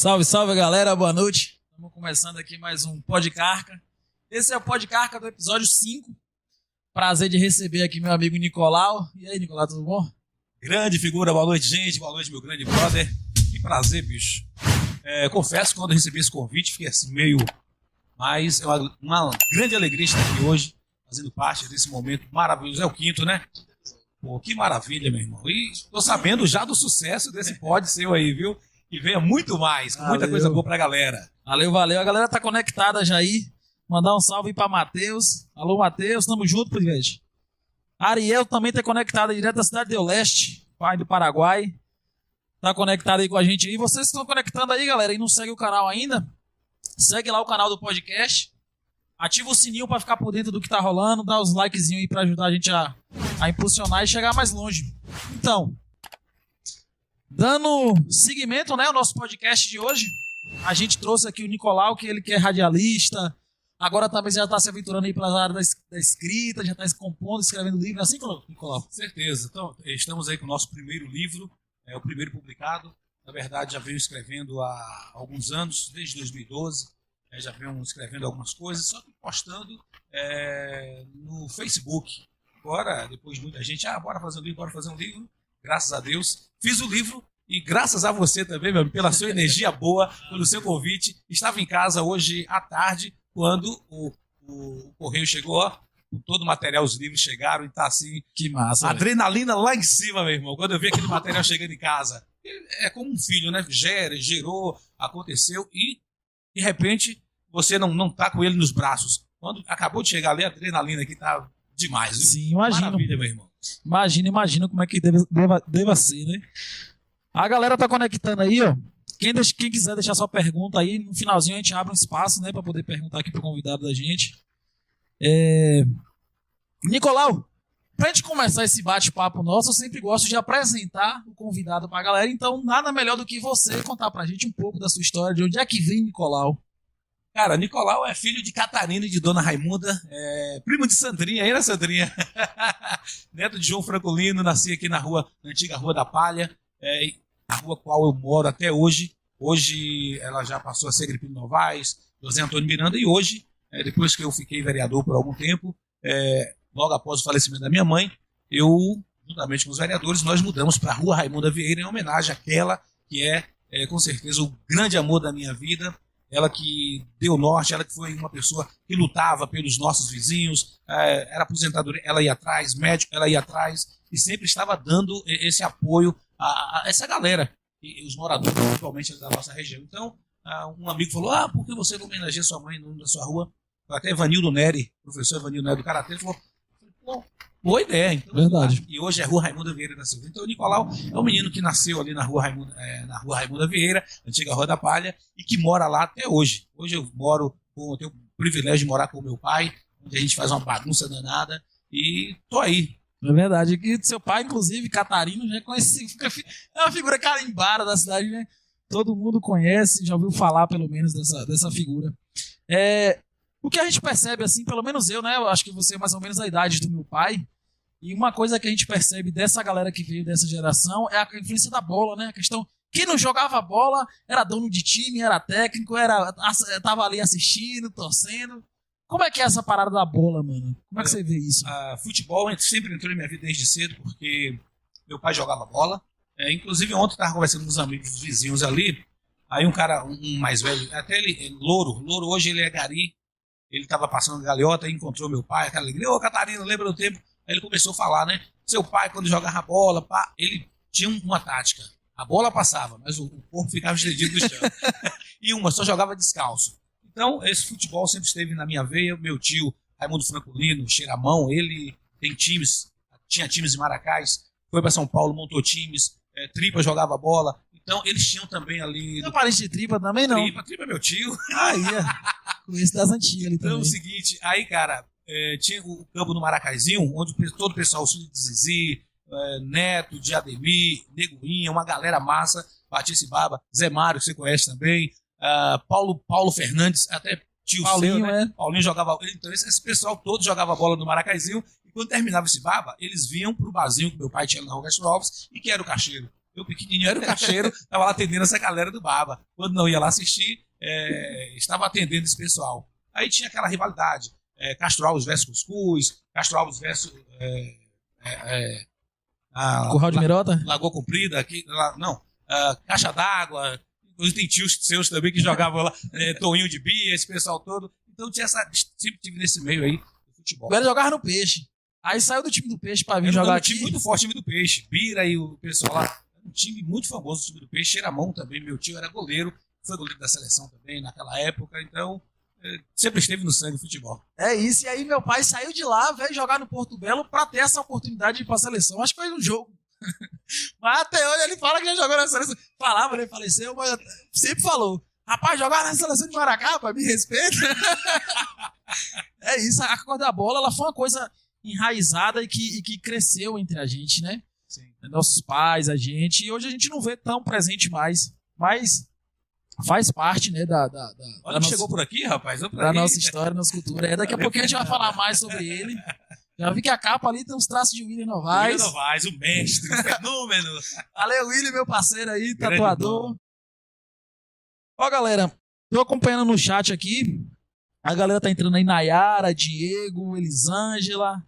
Salve, salve, galera, boa noite. Estamos começando aqui mais um Podcarca. Esse é o Podcarca do episódio 5. Prazer de receber aqui meu amigo Nicolau. E aí, Nicolau, tudo bom? Grande figura, boa noite, gente. Boa noite, meu grande brother. Que prazer, bicho. Confesso que quando eu recebi esse convite, fiquei assim meio... Mas é uma grande alegria estar aqui hoje, fazendo parte desse momento maravilhoso. É o quinto, né? Pô, que maravilha, meu irmão. E tô sabendo já do sucesso desse pod seu aí, viu? Que venha muito mais, com muita coisa boa pra galera. Valeu, valeu. A galera tá conectada já aí. Mandar um salve aí pra Matheus. Alô, Matheus, tamo junto, Privete. Ariel também tá conectada direto da cidade do Leste, pai do Paraguai. Tá conectado aí com a gente aí. Vocês que estão conectando aí, galera, e não segue o canal ainda, segue lá o canal do podcast. Ativa o sininho pra ficar por dentro do que tá rolando. Dá os likezinhos aí pra ajudar a gente a impulsionar e chegar mais longe. Então, dando seguimento, né, ao nosso podcast de hoje, a gente trouxe aqui o Nicolau, que ele que é radialista, agora também já está se aventurando aí pelas áreas da escrita, já está se compondo, escrevendo livro, assim, Nicolau? Com certeza. Então, estamos aí com o nosso primeiro livro, o primeiro publicado. Na verdade, já venho escrevendo há alguns anos, desde 2012, já venho escrevendo algumas coisas, só que postando no Facebook. Agora, depois de muita gente, bora fazer um livro, graças a Deus, fiz o livro. E graças a você também, meu amigo, pela sua energia boa, pelo seu convite. Estava em casa hoje à tarde, quando o correio chegou, ó, com todo o material, os livros chegaram e tá assim... Que massa, adrenalina lá em cima, meu irmão, quando eu vi aquele material chegando em casa. É como um filho, né? Gerou, aconteceu e, de repente, você não tá com ele nos braços. Quando acabou de chegar ali, a adrenalina aqui tá demais. Viu? Sim, imagina. Maravilha, meu irmão. Imagina como é que deva ser, né? A galera tá conectando aí, ó. Quem quiser deixar sua pergunta aí, no finalzinho a gente abre um espaço, né, para poder perguntar aqui pro convidado da gente. Nicolau, pra gente começar esse bate-papo nosso, eu sempre gosto de apresentar o convidado pra galera, então nada melhor do que você contar pra gente um pouco da sua história, de onde é que vem Nicolau. Cara, Nicolau é filho de Catarina e de Dona Raimunda, primo de Sandrinha, aí na Sandrinha. Neto de João Francolino, nasci aqui na antiga Rua da Palha, a rua qual eu moro até hoje. Hoje ela já passou a ser Agripino Novaes, José Antônio Miranda, e hoje, depois que eu fiquei vereador por algum tempo, logo após o falecimento da minha mãe, eu, juntamente com os vereadores, nós mudamos para a Rua Raimunda Vieira, em homenagem àquela que com certeza, o grande amor da minha vida, ela que deu norte, ela que foi uma pessoa que lutava pelos nossos vizinhos, era aposentadora, ela ia atrás, médico, ela ia atrás, e sempre estava dando esse apoio a essa galera, e os moradores, principalmente da nossa região. Então, um amigo falou, por que você não homenageia sua mãe no nome da sua rua? Até Evanildo Neri, professor Evanildo Neri do Karatê, falou, boa ideia. Então, verdade. E hoje é Rua Raimunda Vieira da Silva. Então, o Nicolau é um menino que nasceu ali na Rua Raimunda Vieira, antiga Rua da Palha, e que mora lá até hoje. Hoje eu tenho o privilégio de morar com o meu pai, onde a gente faz uma bagunça danada, e tô aí. É verdade. E seu pai, inclusive, Catarino, já conheci, é uma figura carimbada da cidade, né? Todo mundo conhece, já ouviu falar, pelo menos, dessa figura. O que a gente percebe, assim, pelo menos eu, né? Eu acho que você é mais ou menos a idade do meu pai. E uma coisa que a gente percebe dessa galera que veio dessa geração é a influência da bola, né? A questão, quem não jogava bola era dono de time, era técnico, tava ali assistindo, torcendo. Como é que é essa parada da bola, mano? Como é que você vê isso? Futebol sempre entrou na minha vida desde cedo, porque meu pai jogava bola. Inclusive, ontem eu estava conversando com os amigos, os vizinhos ali. Aí um cara, um mais velho, até ele, Louro hoje ele é gari. Ele estava passando galeota e encontrou meu pai, aquela alegria. Ô, Catarina, lembra do tempo? Aí ele começou a falar, né? Seu pai, quando jogava bola, ele tinha uma tática. A bola passava, mas o corpo ficava estendido no chão. E só jogava descalço. Então, esse futebol sempre esteve na minha veia. Meu tio, Raimundo Francolino, Cheiramão, ele tinha times em Maracás, foi para São Paulo, montou times, Tripa jogava bola. Então, eles tinham também ali... Não parente de Tripa também, não? Tripa é meu tio. Conheço das antigas ali também. Então, é o seguinte, aí, cara, tinha o campo no Maracaizinho, onde todo o pessoal, o filho de Zizi, Neto, de Ademir, Neguinha, uma galera massa, Batista e Baba, Zé Mário, que você conhece também, Paulo Fernandes, até tio Paulinho, seu, né? Paulinho jogava. Então, esse pessoal todo jogava bola no Maracaizinho, e quando terminava esse baba, eles vinham pro barzinho que meu pai tinha na Rua Castro Alves, e que era o Cacheiro. Eu pequenininho era o cacheiro, estava lá atendendo essa galera do Baba. Quando não ia lá assistir, estava atendendo esse pessoal. Aí tinha aquela rivalidade. Castro Alves versus Cuscuz, Castro Alves versus Curral de Mirota? Lagoa Comprida, aqui, Caixa d'Água. Inclusive tem tios seus também que jogavam lá, Toinho de Bia, esse pessoal todo. Então sempre tive nesse meio aí do futebol. Ele jogava no Peixe. Aí saiu do time do Peixe pra vir jogar aqui. Um time muito forte, time do Peixe. Bira e o pessoal lá. Um time muito famoso, o time do Peixe. Cheiramão também, meu tio era goleiro. Foi goleiro da seleção também naquela época. Então, sempre esteve no sangue o futebol. É isso. E aí meu pai saiu de lá, veio jogar no Porto Belo pra ter essa oportunidade de ir pra seleção. Acho que foi um jogo. Mas até hoje ele fala que já jogou na seleção. Falava, ele faleceu, mas sempre falou. Rapaz, jogar na seleção de Maracá, me respeita. É isso, a cor da bola ela foi uma coisa enraizada e que cresceu entre a gente, né? Sim. Nossos pais, a gente. E hoje a gente não vê tão presente mais. Mas faz parte, né, da Olha, nossa, chegou por aqui, rapaz. da nossa história, nossa cultura. Daqui a pouquinho a gente vai falar mais sobre ele. Já vi que a capa ali tem uns traços de William Novaes. William Novaes, o mestre, o fenômeno. Valeu, William, meu parceiro aí, Grande tatuador. nome. Ó, galera, tô acompanhando no chat aqui. A galera tá entrando aí, Nayara, Diego, Elisângela.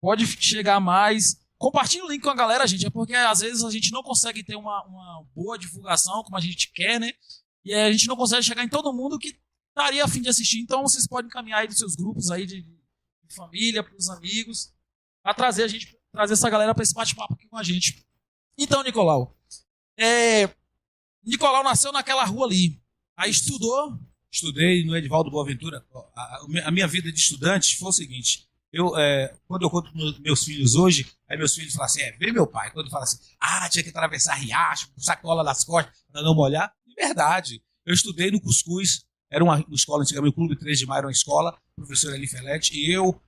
Pode chegar mais. Compartilha o link com a galera, gente. É porque às vezes a gente não consegue ter uma boa divulgação como a gente quer, né? E a gente não consegue chegar em todo mundo que estaria a fim de assistir. Então vocês podem encaminhar aí dos seus grupos aí de família, pros amigos, pra trazer essa galera pra esse bate-papo aqui com a gente. Então, Nicolau. Nicolau nasceu naquela rua ali. Aí estudou. Estudei no Edivaldo Boaventura. A minha vida de estudante foi o seguinte. Quando eu conto para meus filhos hoje, aí meus filhos falam assim, vê meu pai. Quando fala assim, tinha que atravessar riacho, com sacola nas costas, para não molhar. De verdade. Eu estudei no Cuscuz, era uma escola antigamente, o Clube 3 de Maio era uma escola, o professor Eli Felete, e eu,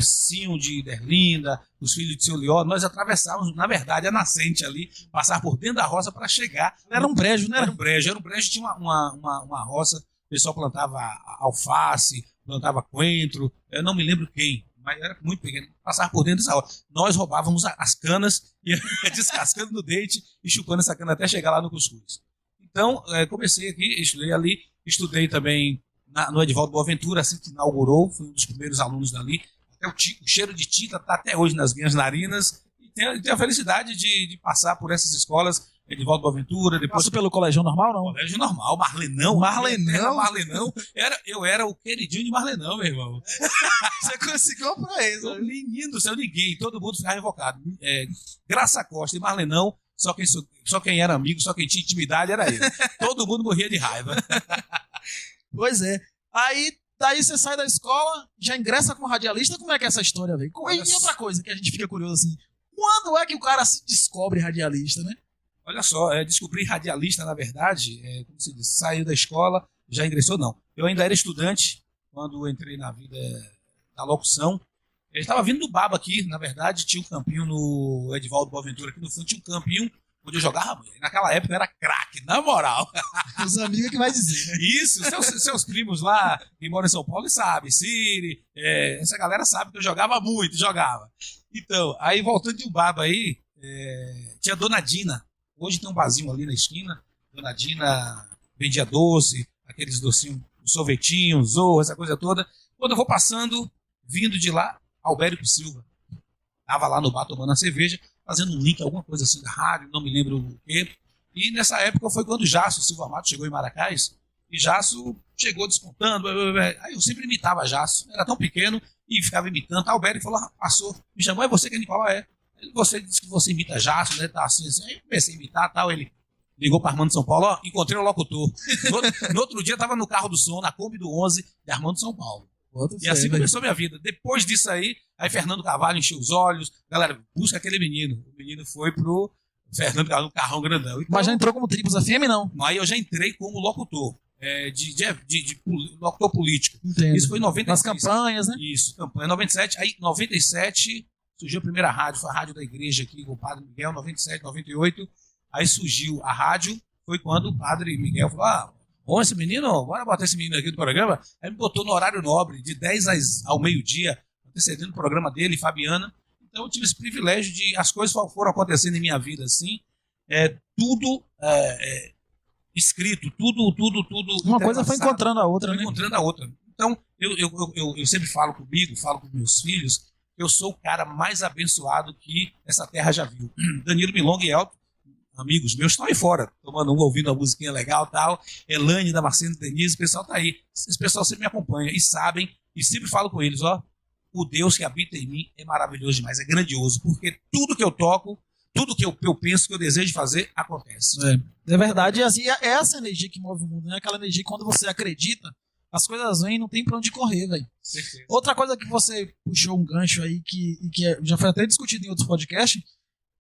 Cinho de Derlinda, os filhos de seu Lió, nós atravessávamos, na verdade, a nascente ali, passar por dentro da roça para chegar. Era um brejo, né? Era um brejo, tinha uma roça, o pessoal plantava alface, plantava coentro, eu não me lembro quem, mas era muito pequeno, passava por dentro dessa roça. Nós roubávamos as canas, ia descascando no dente e chupando essa cana até chegar lá no Cuscuz. Então, comecei aqui, estudei ali, estudei também no Edivaldo Boaventura, assim que inaugurou, fui um dos primeiros alunos dali. Até o cheiro de tinta está até hoje nas minhas narinas. E tenho a felicidade de passar por essas escolas, Edivaldo Boaventura. Depois Passou pelo colégio normal, não? Colégio normal, Marlenão. Marlenão? Eu era o queridinho de Marlenão, meu irmão. Você conseguiu pra isso. Menino do céu, ninguém, todo mundo ficava invocado. Graça Costa e Marlenão, só quem era amigo, só quem tinha intimidade era ele. Todo mundo morria de raiva. Pois é. Aí, daí você sai da escola, já ingressa como radialista. Como é que é essa história, velho? E outra coisa que a gente fica curioso assim, quando é que o cara se descobre radialista, né? Olha só, descobri radialista, na verdade, como se diz, saiu da escola, já ingressou, não. Eu ainda era estudante quando entrei na vida da locução. Eu estava vindo do Baba aqui, na verdade, tinha um campinho no Edivaldo Boaventura, aqui no fundo tinha um campinho onde eu jogava. Naquela época eu era craque, na moral. Os amigos que vai dizer. Isso, seus primos lá, que moram em São Paulo, sabem, Siri, essa galera sabe que eu jogava muito, jogava. Então, aí voltando de Ubaba aí, tinha a Dona Dina. Hoje tem um barzinho ali na esquina. Dona Dina vendia doce, aqueles docinhos, sorvetinhos, zorro, essa coisa toda. Quando eu vou passando, vindo de lá, Albérico Silva. Estava lá no bar tomando a cerveja, fazendo um link, alguma coisa assim da rádio, não me lembro o quê. E nessa época foi quando Jasso Silva Mato chegou em Maracás, e Jasso chegou descontando. Aí eu sempre imitava Jasso, era tão pequeno, e ficava imitando. Albérico falou, passou, me chamou, é você que é Nicolau? Você disse que você imita Jasso, né? Tá assim. Aí eu comecei a imitar tal. Ele ligou para Armando São Paulo, encontrei o locutor. No outro dia estava no carro do som, na Kombi do 11 de Armando São Paulo. E assim começou a minha vida. Depois disso aí Fernando Carvalho encheu os olhos. Galera, busca aquele menino. O menino foi pro Fernando Carvalho, um carrão grandão. Então, mas já entrou como Tribos FM, não? Aí eu já entrei como locutor. De locutor político. Entendo. Isso foi em 96. Nas campanhas, né? Isso, campanha 97. Aí, 97, surgiu a primeira rádio, foi a rádio da igreja aqui, com o Padre Miguel, 97, 98. Aí surgiu a rádio, foi quando o Padre Miguel falou, bom, esse menino, bora botar esse menino aqui no programa. Aí me botou no horário nobre, de 10 ao meio-dia, antecedendo o programa dele, Fabiana. Então eu tive esse privilégio de, as coisas foram acontecendo em minha vida assim, tudo escrito, tudo. Uma coisa foi encontrando a outra, né? Encontrando a outra. Então, eu sempre falo comigo, falo com meus filhos, eu sou o cara mais abençoado que essa terra já viu. Danilo Milonga e Elton, amigos meus, estão aí fora, tomando ouvindo uma musiquinha legal e tal. Elane, da Marcena Denise, o pessoal tá aí. Esse pessoal sempre me acompanha e sabem, e sempre falo com eles, o Deus que habita em mim é maravilhoso demais, é grandioso, porque tudo que eu toco, tudo que eu penso, que eu desejo fazer, acontece. É verdade, assim, é essa energia que move o mundo, né? Aquela energia que quando você acredita, as coisas vêm, não tem pra onde correr, velho. Outra coisa que você puxou um gancho aí, que já foi até discutido em outros podcasts,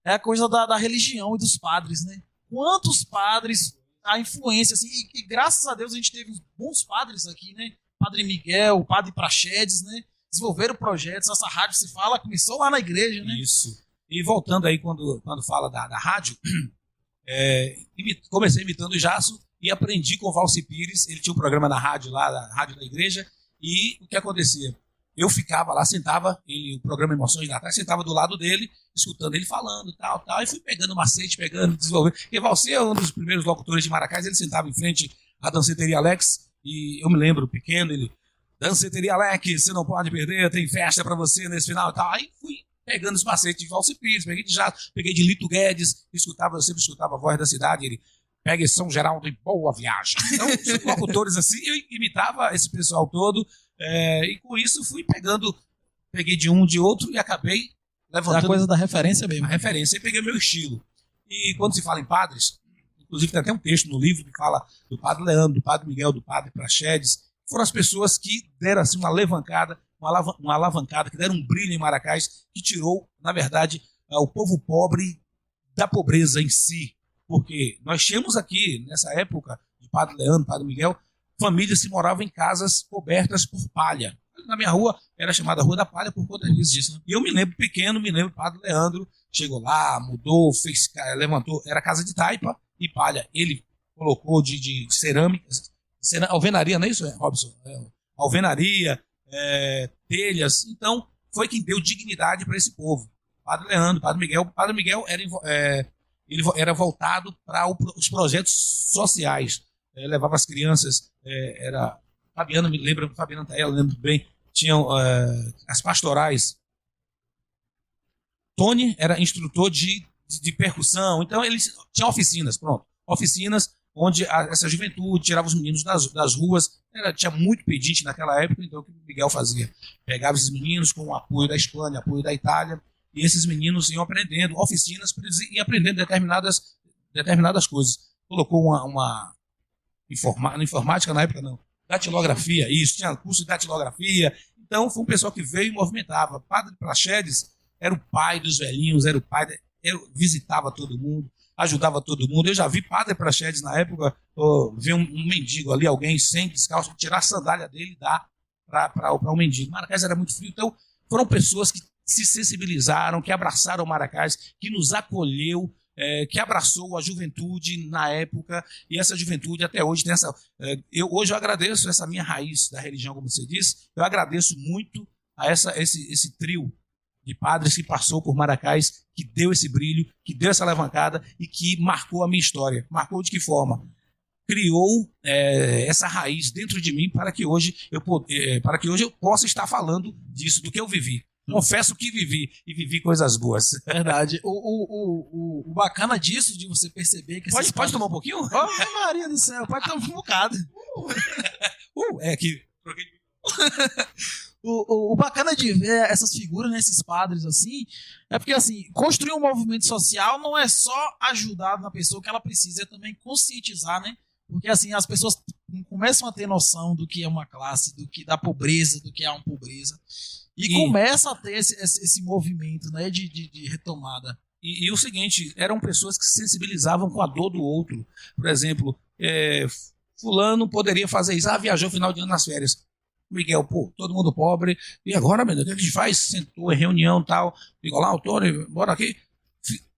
é a coisa da religião e dos padres, né? Quantos padres, a influência, assim, e graças a Deus a gente teve bons padres aqui, né? Padre Miguel, Padre Praxedes, né? Desenvolveram projetos, essa rádio se fala, começou lá na igreja, né? Isso. E voltando aí, quando fala da rádio, comecei imitando o Jasso e aprendi com o Valci Pires. Ele tinha um programa na rádio lá, na rádio da igreja, e o que acontecia? Eu ficava lá, sentava, o programa Emoções da Tarde, sentava do lado dele, escutando ele falando, tal, e fui pegando macete, desenvolvendo. Porque Valci é um dos primeiros locutores de Maracás, ele sentava em frente à Danceteria Alex, e eu me lembro, pequeno, ele, Danceteria Alex, você não pode perder, tem festa pra você nesse final e tal. Aí fui pegando os macetes de Valci Pires, peguei de Jato, peguei de Lito Guedes, eu sempre escutava a voz da cidade, ele pega São Geraldo e boa viagem. Então, os locutores assim, eu imitava esse pessoal todo, e com isso fui peguei de um, de outro e acabei levantando... A coisa da referência mesmo. A referência, e peguei meu estilo. E quando se fala em padres, inclusive tem até um texto no livro que fala do Padre Leandro, do Padre Miguel, do Padre Praxedes, foram as pessoas que deram assim uma alavancada, que deram um brilho em Maracás, que tirou, na verdade, o povo pobre da pobreza em si. Porque nós tínhamos aqui, nessa época, de Padre Leandro, Padre Miguel, famílias que moravam em casas cobertas por palha. Na minha rua era chamada Rua da Palha por conta disso. Né? E eu me lembro pequeno, Padre Leandro chegou lá, mudou, levantou, era casa de taipa e palha. Ele colocou de cerâmica, alvenaria, não é isso, Robson? Alvenaria, telhas. Então, foi quem deu dignidade para esse povo. Padre Leandro, Padre Miguel. Padre Miguel ele era voltado para os projetos sociais. Levava as crianças, Fabiana, me lembra, Fabiana Taella, lembro bem, tinham as pastorais. Tony era instrutor de percussão, então eles tinham oficinas onde essa juventude tirava os meninos das ruas. Tinha muito pedinte naquela época, então o que o Miguel fazia? Pegava esses meninos com o apoio da Espanha, apoio da Itália, e esses meninos iam aprendendo, oficinas, para eles irem aprendendo determinadas coisas. Colocou uma informática na época, não. Datilografia, isso, tinha curso de datilografia. Então, foi um pessoal que veio e movimentava. Padre Praxedes era o pai dos velhinhos, visitava todo mundo, ajudava todo mundo. Eu já vi Padre Praxedes na época, ver um mendigo ali, alguém sem descalço, tirar a sandália dele e dar para um mendigo. Maracás era muito frio, então foram pessoas que se sensibilizaram, que abraçaram o Maracás, que nos acolheu, que abraçou a juventude na época, e essa juventude até hoje tem essa... Hoje eu agradeço essa minha raiz da religião, como você disse, eu agradeço muito a esse trio de padres que passou por Maracás, que deu esse brilho, que deu essa alavancada e que marcou a minha história. Marcou de que forma? Criou essa raiz dentro de mim para que hoje eu possa estar falando disso, do que eu vivi. Confesso que vivi coisas boas. Verdade. O bacana disso, de você perceber que... Pode tomar um pouquinho? Oh, Maria do céu, pode tomar um bocado. Aqui. O bacana de ver essas figuras, né, esses padres assim, é porque assim, construir um movimento social não é só ajudar na pessoa que ela precisa, é também conscientizar, né? Porque assim, as pessoas começam a ter noção do que é uma classe, da pobreza, do que é uma pobreza. E começa a ter esse movimento, né, de retomada. E o seguinte, eram pessoas que se sensibilizavam com a dor do outro. Por exemplo, fulano poderia fazer isso. Viajou no final de ano nas férias. Miguel, todo mundo pobre. E agora, meu Deus, o que a gente faz? Sentou em reunião e tal. Ficou lá, o Tony, bora aqui.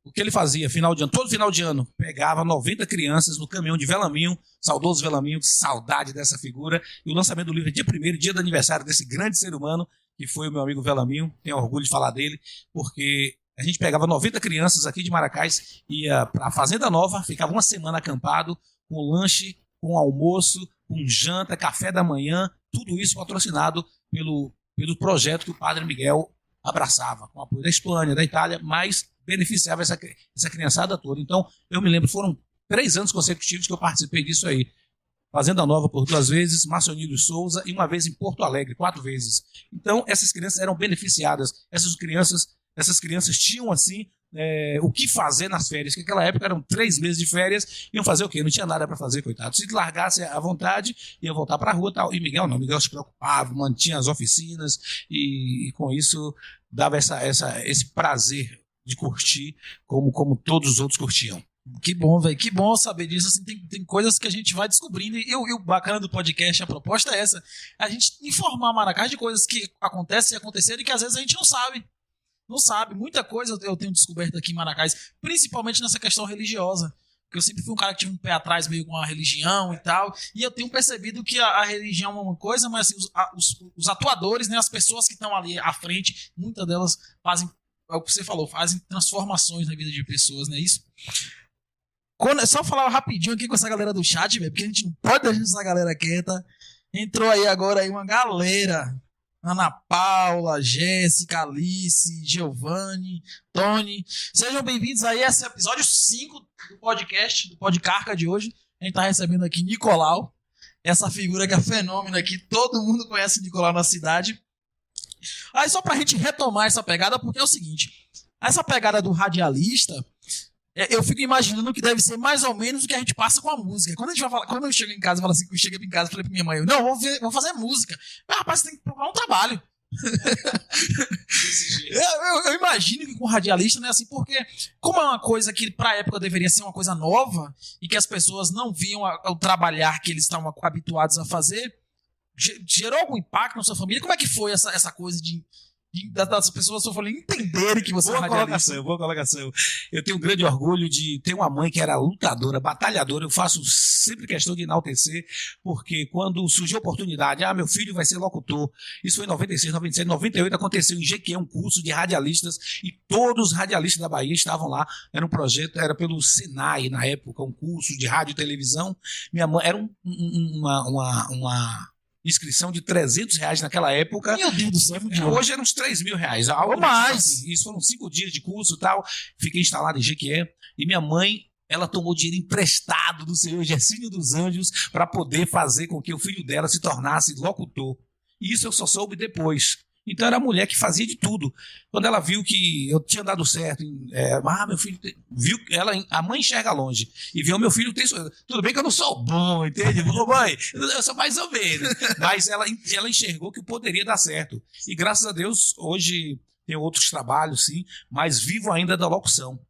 O que ele fazia, todo final de ano, pegava 90 crianças no caminhão de Velaminho, saudoso Velaminho, saudade dessa figura. E o lançamento do livro é dia 1º, dia do aniversário desse grande ser humano, que foi o meu amigo Velaminho, tenho orgulho de falar dele, porque A gente pegava 90 crianças aqui de Maracás, ia para a Fazenda Nova, ficava uma semana acampado, com lanche, com almoço, com janta, café da manhã, tudo isso patrocinado pelo projeto que o Padre Miguel abraçava, com apoio da Espanha, da Itália, mas beneficiava essa criançada toda. Então, eu me lembro, foram 3 anos consecutivos que eu participei disso aí. Fazenda Nova por 2 vezes, Marcionílio Souza e uma vez em Porto Alegre, 4 vezes. Então, essas crianças eram beneficiadas. Essas crianças tinham, assim, o que fazer nas férias, que naquela época eram 3 meses de férias, iam fazer o quê? Não tinha nada para fazer, coitado. Se largasse à vontade, ia voltar para a rua e tal. E Miguel não, Miguel se preocupava, mantinha as oficinas e com isso dava esse prazer de curtir como todos os outros curtiam. Que bom, velho. Que bom saber disso. Assim, tem coisas que a gente vai descobrindo. E o bacana do podcast, a proposta é essa. A gente informar Maracás de coisas que acontecem e aconteceram e que às vezes a gente não sabe. Não sabe. Muita coisa eu tenho descoberto aqui em Maracás, principalmente nessa questão religiosa. Porque eu sempre fui um cara que tive um pé atrás meio com a religião e tal. E eu tenho percebido que a religião é uma coisa, mas assim, os atuadores, né, as pessoas que estão ali à frente, muitas delas fazem, é o que você falou, fazem transformações na vida de pessoas, não é isso? Só falar rapidinho aqui com essa galera do chat, velho, porque a gente não pode deixar essa galera quieta. Entrou aí agora aí uma galera. Ana Paula, Jéssica, Alice, Giovanni, Tony. Sejam bem-vindos aí a esse episódio 5 do podcast, do Podcarca de hoje. A gente tá recebendo aqui Nicolau, essa figura que é fenômeno aqui. Todo mundo conhece Nicolau na cidade. Aí só pra gente retomar essa pegada, porque é o seguinte. Essa pegada do radialista... eu fico imaginando que deve ser mais ou menos o que a gente passa com a música. Quando eu chego em casa, eu falo assim, falei pra minha mãe, não, vou fazer música. Mas, rapaz, você tem que procurar um trabalho. eu imagino que com radialista não é assim, porque como é uma coisa que pra época deveria ser uma coisa nova e que as pessoas não viam o trabalhar que eles estavam habituados a fazer, gerou algum impacto na sua família? Como é que foi essa coisa das pessoas entenderem que você é radialista? Boa colocação. Eu tenho um grande orgulho de ter uma mãe que era lutadora, batalhadora. Eu faço sempre questão de enaltecer, porque quando surgiu a oportunidade, meu filho vai ser locutor. Isso foi em 96, 97, 98, aconteceu em Jequié um curso de radialistas e todos os radialistas da Bahia estavam lá. Era um projeto, era pelo Senai na época, um curso de rádio e televisão. Minha mãe era uma inscrição de R$300 naquela época. Meu Deus do céu. Hoje eram uns R$3.000. Algo mais. Assim. Isso foram 5 dias de curso e tal. Fiquei instalado em Jequié. E minha mãe, ela tomou dinheiro emprestado do senhor Gercínio dos Anjos para poder fazer com que o filho dela se tornasse locutor. E isso eu só soube depois. Então era a mulher que fazia de tudo. Quando ela viu que eu tinha dado certo, meu filho viu, a mãe enxerga longe e viu meu filho tudo bem que eu não sou bom, entende? Mãe, eu sou mais ou menos, mas ela enxergou que poderia dar certo. E graças a Deus hoje tenho outros trabalhos, sim, mas vivo ainda da locução.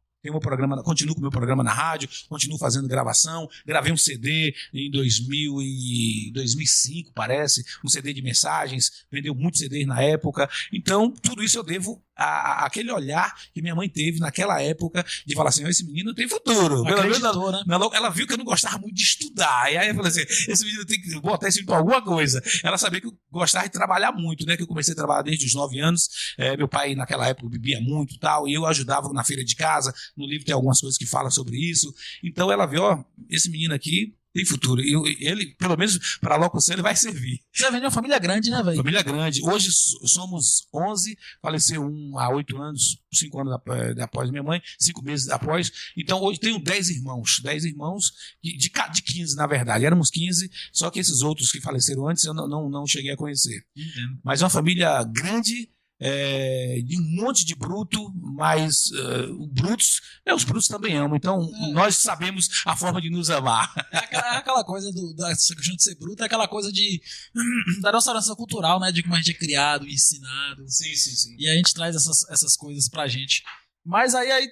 Continuo com o meu programa na rádio, continuo fazendo gravação, gravei um CD em 2005, parece, um CD de mensagens, vendeu muitos CDs na época, então tudo isso eu devo àquele olhar que minha mãe teve naquela época de falar assim, esse menino tem futuro. Acreditou, né? Ela viu que eu não gostava muito de estudar, e aí eu falei assim, esse menino tem que botar esse menino pra alguma coisa. Ela sabia que eu gostava de trabalhar muito, né, que eu comecei a trabalhar desde os 9 anos, meu pai naquela época bebia muito e tal, e eu ajudava na feira de casa. No livro tem algumas coisas que falam sobre isso. Então ela viu, esse menino aqui tem futuro. Ele, pelo menos para a locução, ele vai servir. Você vem de uma família grande, né, velho? Família grande. Hoje somos 11, faleceu um há 8 anos, 5 anos após minha mãe, 5 meses após. Então hoje tenho 10 irmãos. 10 irmãos, de 15, na verdade. Éramos 15, só que esses outros que faleceram antes eu não cheguei a conhecer. Entendo. Mas é uma família grande, de um monte de bruto, mas os brutos também amam, então nós sabemos a forma de nos amar. É aquela coisa dessa questão de ser bruto, é aquela coisa da nossa herança cultural, né, de como a gente é criado e ensinado. Sim. E a gente traz essas coisas pra gente. Mas aí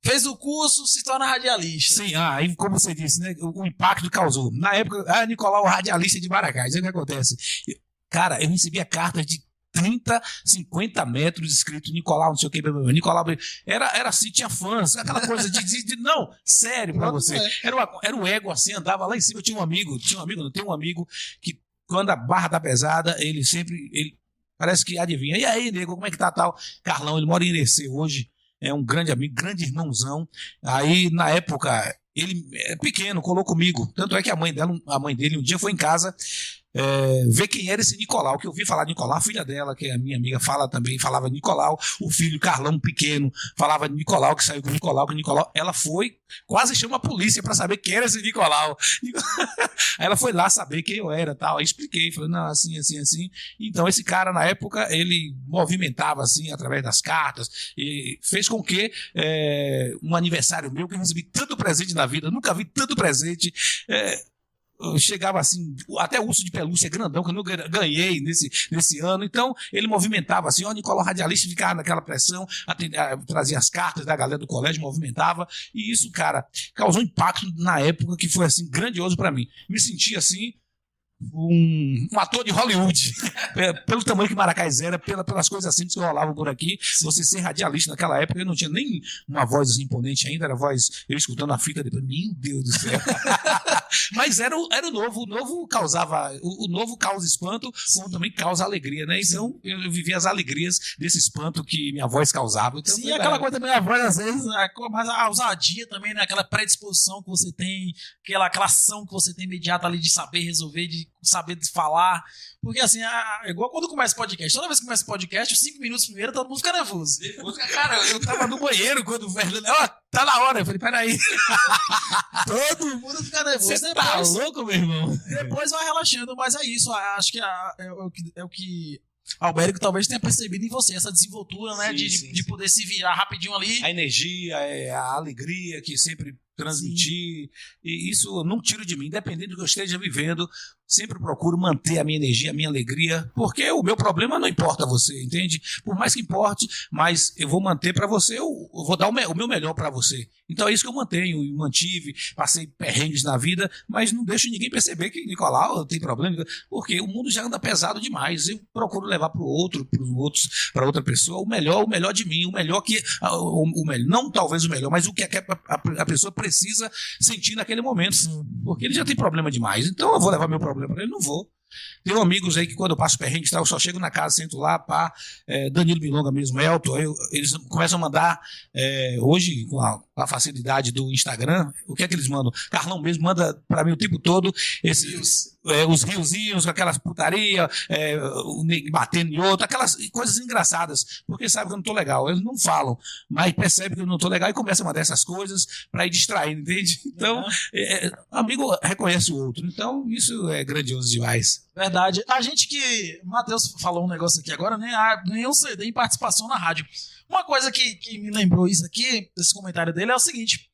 fez o curso, se torna radialista. Sim, aí como você disse, né, o impacto causou. Na época, Nicolau, radialista de Maracás, o que acontece? Cara, eu recebia cartas de 30, 50 metros escrito Nicolau, não sei o que, Nicolau, era assim, tinha fãs, aquela coisa não, sério pra você, era um ego assim, andava lá em cima. Eu tinha um amigo que quando a barra tá pesada, ele parece que adivinha, e aí, nego, como é que tá tal? Carlão, ele mora em Irecê hoje, é um grande amigo, grande irmãozão. Aí, na época, ele é pequeno, colou comigo. Tanto é que a mãe dele um dia foi em casa ver quem era esse Nicolau, que eu ouvi falar de Nicolau, a filha dela, que é a minha amiga, falava Nicolau, o filho Carlão pequeno falava de Nicolau, que saiu com Nicolau, ela foi, quase chama a polícia para saber quem era esse Nicolau. Aí ela foi lá saber quem eu era, tal. Aí expliquei, falei, não, assim. Então esse cara na época, ele movimentava assim, através das cartas, e fez com que um aniversário meu, que eu recebi tanto presente na vida, nunca vi tanto presente, eu chegava assim, até urso de pelúcia grandão, que eu não ganhei nesse ano. Então, ele movimentava assim, o Nicolau radialista ficava naquela pressão, trazia as cartas da galera do colégio, movimentava, e isso, cara, causou um impacto na época que foi assim, grandioso pra mim. Me senti assim, um ator de Hollywood, pelo tamanho que Maracás era, pelas coisas assim que rolavam por aqui. Você ser radialista naquela época, eu não tinha nem uma voz assim, imponente ainda, era voz, eu escutando a fita depois, meu Deus do céu. Mas era o novo, o novo causa espanto, como também causa alegria, né? Então eu vivi as alegrias desse espanto que minha voz causava. Então, sim, aquela coisa também, a voz às vezes, mas a ousadia também, né? Aquela predisposição que você tem, aquela ação que você tem imediata ali de saber resolver, de saber falar. Porque assim, é igual quando começa podcast. Toda vez que começa podcast, os 5 minutos primeiro, todo mundo fica nervoso. Cara, eu tava no banheiro quando o Fernando, tá na hora. Eu falei, peraí. Todo mundo fica nervoso. Você tá louco, meu irmão? Depois vai relaxando, mas é isso. Acho que é o que Albérico talvez tenha percebido em você, essa desenvoltura, né? Sim, de poder se virar rapidinho ali. A energia, a alegria que sempre transmitir, e isso eu não tiro de mim, independente do que eu esteja vivendo, sempre procuro manter a minha energia, a minha alegria, porque o meu problema não importa a você, entende? Por mais que importe, mas eu vou manter para você, eu vou dar o meu melhor para você. Então é isso que eu mantenho, e mantive, passei perrengues na vida, mas não deixo ninguém perceber que Nicolau tem problema, porque o mundo já anda pesado demais. Eu procuro levar para outra pessoa o melhor de mim, o melhor que não talvez o melhor, mas o que a pessoa precisa sentir naquele momento, porque ele já tem problema demais. Então eu vou levar meu problema para ele? Não vou. Tenho amigos aí que quando eu passo perrengue, eu só chego na casa, sento lá, Danilo Milonga mesmo, Elton, eles começam a mandar, hoje, com a facilidade do Instagram, o que é que eles mandam? Carlão mesmo manda para mim o tempo todo os riozinhos, com aquelas putaria, o nego batendo em outro, aquelas coisas engraçadas, porque sabe que eu não tô legal. Eles não falam, mas percebem que eu não tô legal e começam a mandar essas coisas para ir distraindo, entende? Então, amigo reconhece o outro. Então, isso é grandioso demais. Verdade. A gente que... Matheus falou um negócio aqui agora, né? Ganhou um CD em participação na rádio. Uma coisa que me lembrou isso aqui, esse comentário dele, é o seguinte.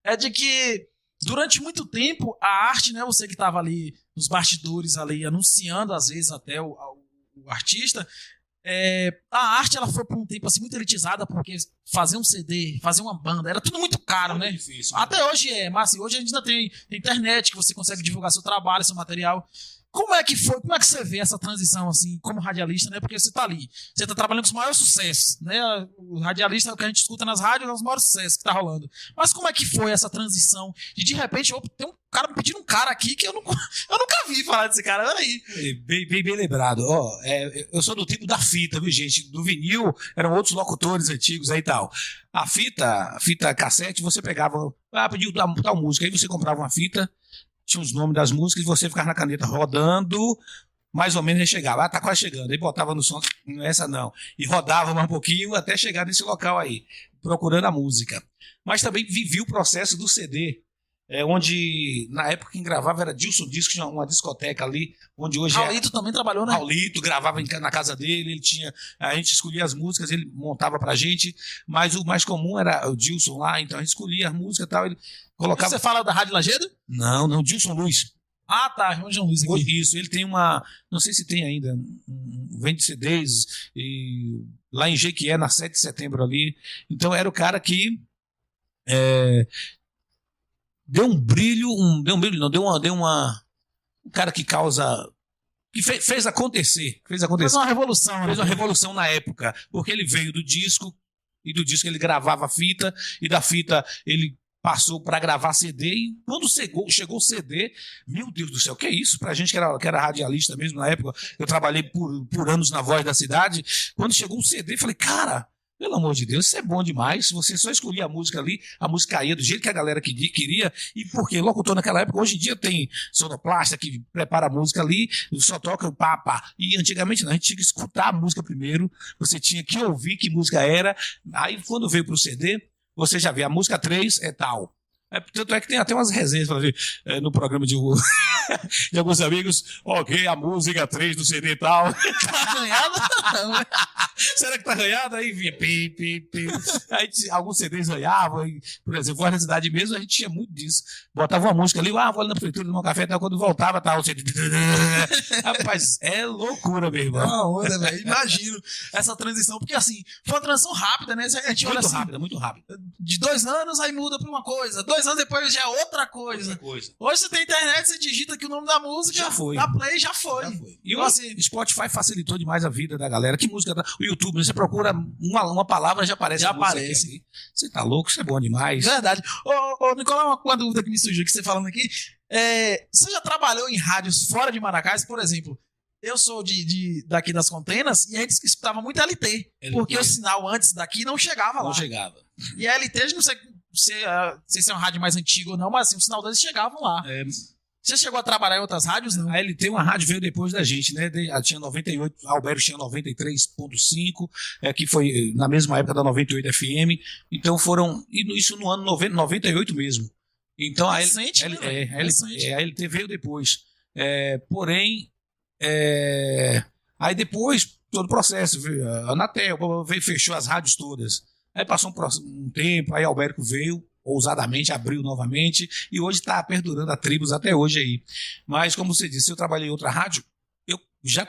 É de que durante muito tempo a arte, né? Você que estava ali nos bastidores, ali anunciando às vezes até o artista, a arte ela foi por um tempo assim muito elitizada, porque fazer um CD, fazer uma banda, era tudo muito caro, né? Difícil, até hoje mas assim, hoje a gente ainda tem internet, que você consegue divulgar seu trabalho, seu material. Como é que você vê essa transição, assim, como radialista, né? Porque você tá ali, você tá trabalhando com os maiores sucessos, né? O radialista é o que a gente escuta nas rádios, é os maiores sucessos que tá rolando. Mas como é que foi essa transição de repente, tem um cara me pedindo um cara aqui que eu nunca vi falar desse cara, peraí. Bem lembrado. Eu sou do tipo da fita, viu, gente? Do vinil, eram outros locutores antigos aí e tal. A fita cassete, você pegava, pediu tal música, aí você comprava uma fita, tinha os nomes das músicas e você ficava na caneta rodando, mais ou menos ele chegava, tá quase chegando, aí botava no som, não é essa não, e rodava mais um pouquinho até chegar nesse local aí, procurando a música. Mas também vivi o processo do CD, onde na época quem gravava era Dilson Disco, tinha uma discoteca ali, onde hoje Raulito também trabalhou, né? Raulito gravava na casa dele, a gente escolhia as músicas, ele montava pra gente, mas o mais comum era o Dilson lá, então a gente escolhia as músicas e tal, ele colocava... Você fala da Rádio Lagedo? Não, Dilson Luiz. Ah, tá, irmão João Luiz aqui. Isso, ele tem não sei se tem ainda, vende CDs, e lá em Jequié, na 7 de setembro ali, então era o cara que deu um brilho, um cara que causa, que fez acontecer. Fez uma revolução. Fez uma revolução na época, porque ele veio do disco, e do disco ele gravava fita, e da fita ele passou para gravar CD, e quando chegou o CD, meu Deus do céu, o que é isso? Pra gente que era radialista mesmo na época, eu trabalhei por anos na Voz da Cidade, quando chegou o CD, eu falei, cara, Pelo amor de Deus, isso é bom demais. Você só escolhia a música ali, a música caía do jeito que a galera queria. E porque locutor naquela época, hoje em dia tem sonoplasta que prepara a música ali, só toca o pá, pá. E antigamente não, a gente tinha que escutar a música primeiro, você tinha que ouvir que música era. Aí quando veio pro CD, você já vê a música 3 é tal. Tanto é que tem até umas resenhas pra ver, no programa de alguns amigos. Ok, a música 3 do CD e tal. Tá arranhado? Será que tá arranhado? Aí vinha pi, pi, pi. Aí alguns CDs arranhavam. Por exemplo, Voz da Cidade mesmo, a gente tinha muito disso. Botava uma música ali, vou ali na prefeitura tomar um café, tal, quando voltava, tal. Rapaz, é loucura, meu irmão. Não, onda, velho. Imagino essa transição, porque assim, foi uma transição rápida, né? A gente olha Muito assim, rápida, muito rápida. de 2 anos, aí muda pra uma coisa. 2 anos depois já é outra coisa. Hoje você tem internet, você digita aqui o nome da música, Já foi. dá play, já foi. E Então, o assim, Spotify facilitou demais a vida da galera. Que música? O YouTube, você procura uma palavra, já aparece. Já a música aparece. aqui. Você tá louco? Isso é bom demais. verdade. Ô, Nicolau, uma dúvida que me surgiu que você falando aqui. Você já trabalhou em rádios fora de Maracás, por exemplo? Eu sou daqui das Contenas e a gente escutava muito LT, porque o sinal antes daqui não chegava lá. Não chegava. E a LT, não sei se é um rádio mais antigo ou não, mas assim, o sinal deles chegavam lá. Você chegou a trabalhar em outras rádios? Não. A LT, uma rádio, veio depois da gente, né? Tinha 98, a Alberto tinha 93.5, que foi na mesma época da 98 FM. Então foram, e isso no ano 98 mesmo. Então a LT veio depois. Porém, aí depois, todo o processo, a Anatel fechou as rádios todas. Aí passou um tempo, aí Alberto veio, ousadamente, abriu novamente, e hoje está perdurando a tribos até hoje aí. Mas, como você disse, eu trabalhei em outra rádio, eu já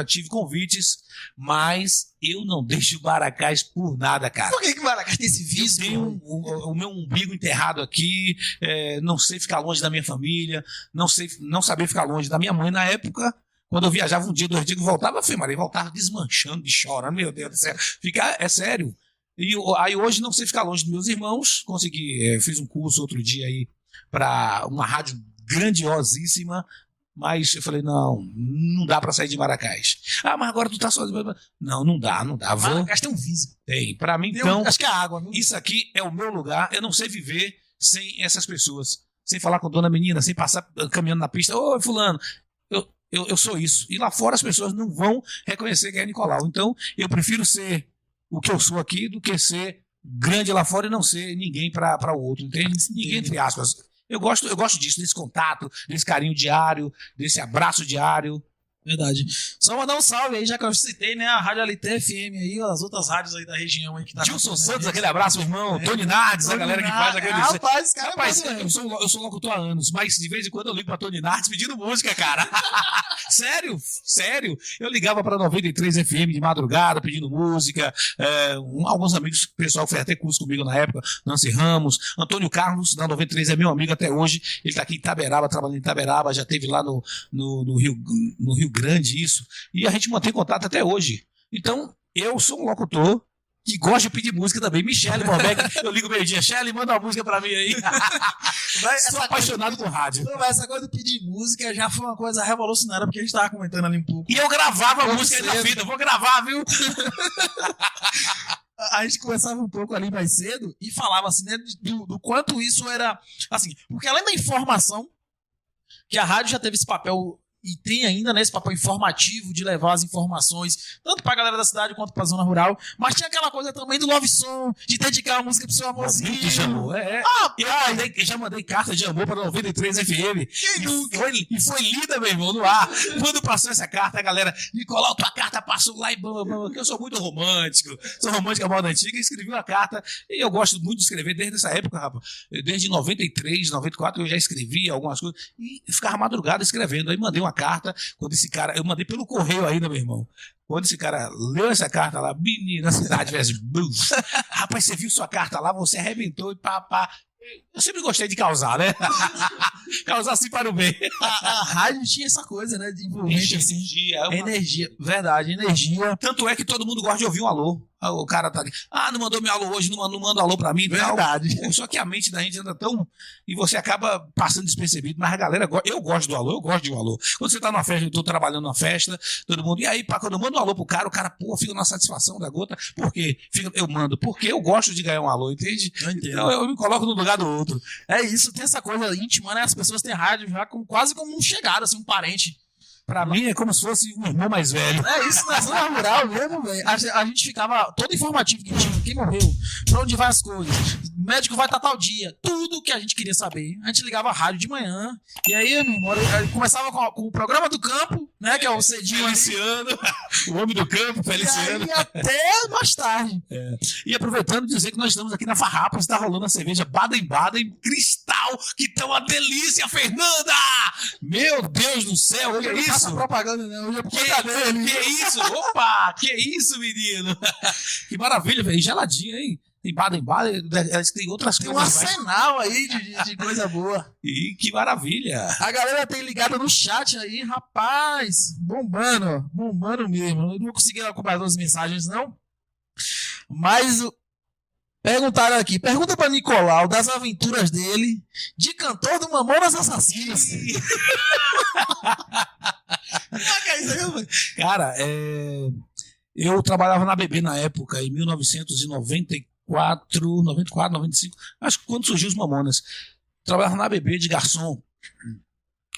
tive convites, mas eu não deixo Maracás por nada, cara. Por que Maracás tem esse vício? Eu tenho o meu umbigo enterrado aqui, não sei ficar longe da minha família, não saber ficar longe da minha mãe na época. Quando eu viajava 1 dia, 2 dias, voltava, voltava desmanchando, de chorando, meu Deus do céu. É sério. E aí hoje não sei ficar longe dos meus irmãos, consegui, fiz um curso outro dia aí para uma rádio grandiosíssima, mas eu falei, não dá para sair de Maracás. Mas agora tu tá sozinho. Não dá. Maracás tem um vício. Tem, para mim então, acho que é água. Viu? Isso aqui é o meu lugar, eu não sei viver sem essas pessoas, sem falar com dona menina, sem passar caminhando na pista, ô fulano, eu sou isso. E lá fora as pessoas não vão reconhecer que é Nicolau. Então eu prefiro ser o que eu sou aqui do que ser grande lá fora e não ser ninguém para o outro, entende? Ninguém, entre aspas. Eu gosto disso, desse contato, desse carinho diário, desse abraço diário. Verdade. Só mandar um salve aí, já que eu citei, né? A Rádio LT FM aí, as outras rádios aí da região aí que tá. Gilson Santos, aquele abraço, meu irmão. Tony Nardes, a galera que faz aquele. Rapaz, eu sou locutor há anos, mas de vez em quando eu ligo pra Tony Nardes pedindo música, cara. Sério. Eu ligava pra 93 FM de madrugada pedindo música. Alguns amigos, o pessoal fez até curso comigo na época, Nancy Ramos. Antônio Carlos, da 93, é meu amigo até hoje. Ele tá aqui em Itaberaba, trabalhando em Itaberaba, já esteve lá no Rio Grande, isso. E a gente mantém contato até hoje. Então, eu sou um locutor que gosta de pedir música também. Michele Borbeck, eu ligo meio-dia. Michele, manda uma música pra mim aí. Sou apaixonado por rádio. Essa coisa de pedir música já foi uma coisa revolucionária, porque a gente tava comentando ali um pouco. E eu gravava a música aí na fita. Eu vou gravar, viu? A gente conversava um pouco ali mais cedo e falava assim, né, do quanto isso era, assim, porque além da informação, que a rádio já teve esse papel e tem ainda, né, esse papel informativo de levar as informações, tanto pra galera da cidade quanto pra zona rural, mas tinha aquela coisa também do love song, de dedicar a música pro seu amorzinho. De amor, eu já mandei carta de amor pra 93 FM. E foi lida, meu irmão, no ar. Quando passou essa carta, a galera, Nicolau, tua carta passou lá e bam, que eu sou muito romântico, sou romântico a moda antiga, e escrevi uma carta, e eu gosto muito de escrever desde essa época, rapaz. Desde 93, 94, eu já escrevi algumas coisas, e ficava madrugada escrevendo, aí mandei uma carta, quando esse cara, eu mandei pelo correio ainda, meu irmão. Quando esse cara leu essa carta lá, menina, a cidade blues. Rapaz, você viu sua carta lá, você arrebentou e pá. Eu sempre gostei de causar, né? Causar assim para o bem. A rádio tinha essa coisa, né? De envolvimento, assim, energia. Verdade, energia. Tanto é que todo mundo gosta de ouvir um alô. o cara tá ali, não mandou meu alô hoje, não manda alô pra mim. Verdade. Tal. Só que a mente da gente anda tão... E você acaba passando despercebido. Mas a galera, eu gosto do alô, eu gosto de um alô. Quando você tá numa festa, eu tô trabalhando numa festa, todo mundo... E aí, quando eu mando um alô pro cara, o cara, fica numa satisfação da gota. Por quê? Eu mando, porque eu gosto de ganhar um alô, entende? Então eu me coloco no lugar do outro. É isso, tem essa coisa íntima, né? As pessoas têm rádio já quase como um chegado, assim, um parente. Pra mim é como se fosse um irmão mais velho. É isso, na zona rural mesmo, velho. A gente ficava todo informativo que tinha, quem morreu, pra onde vai as coisas, o médico vai estar tal dia, tudo que a gente queria saber. A gente ligava a rádio de manhã, e aí, meu irmão, começava com o programa do campo, né, que é o cedinho Feliciano, o homem do campo, Feliciano. E aí, até mais tarde. E aproveitando dizer que nós estamos aqui na Farrapos, está rolando a cerveja Baden-Baden Cristal, que tá uma delícia, Fernanda! Meu Deus do céu, que é isso? Propaganda, né? Hoje Que isso? Opa, que isso, menino? Que maravilha, velho. Geladinho, hein? Tem Baden-Baden, tem outras tem coisas. Tem um arsenal aí de coisa boa. E que maravilha. A galera tem ligado no chat aí, rapaz. Bombando mesmo. Eu não consegui acompanhar as mensagens, não. Mas perguntaram aqui. Pergunta pra Nicolau das aventuras dele de cantor do Mamonas Assassinas. Cara, eu trabalhava na BB na época, em 1994, 95, acho que quando surgiu os Mamonas. Trabalhava na BB de garçom.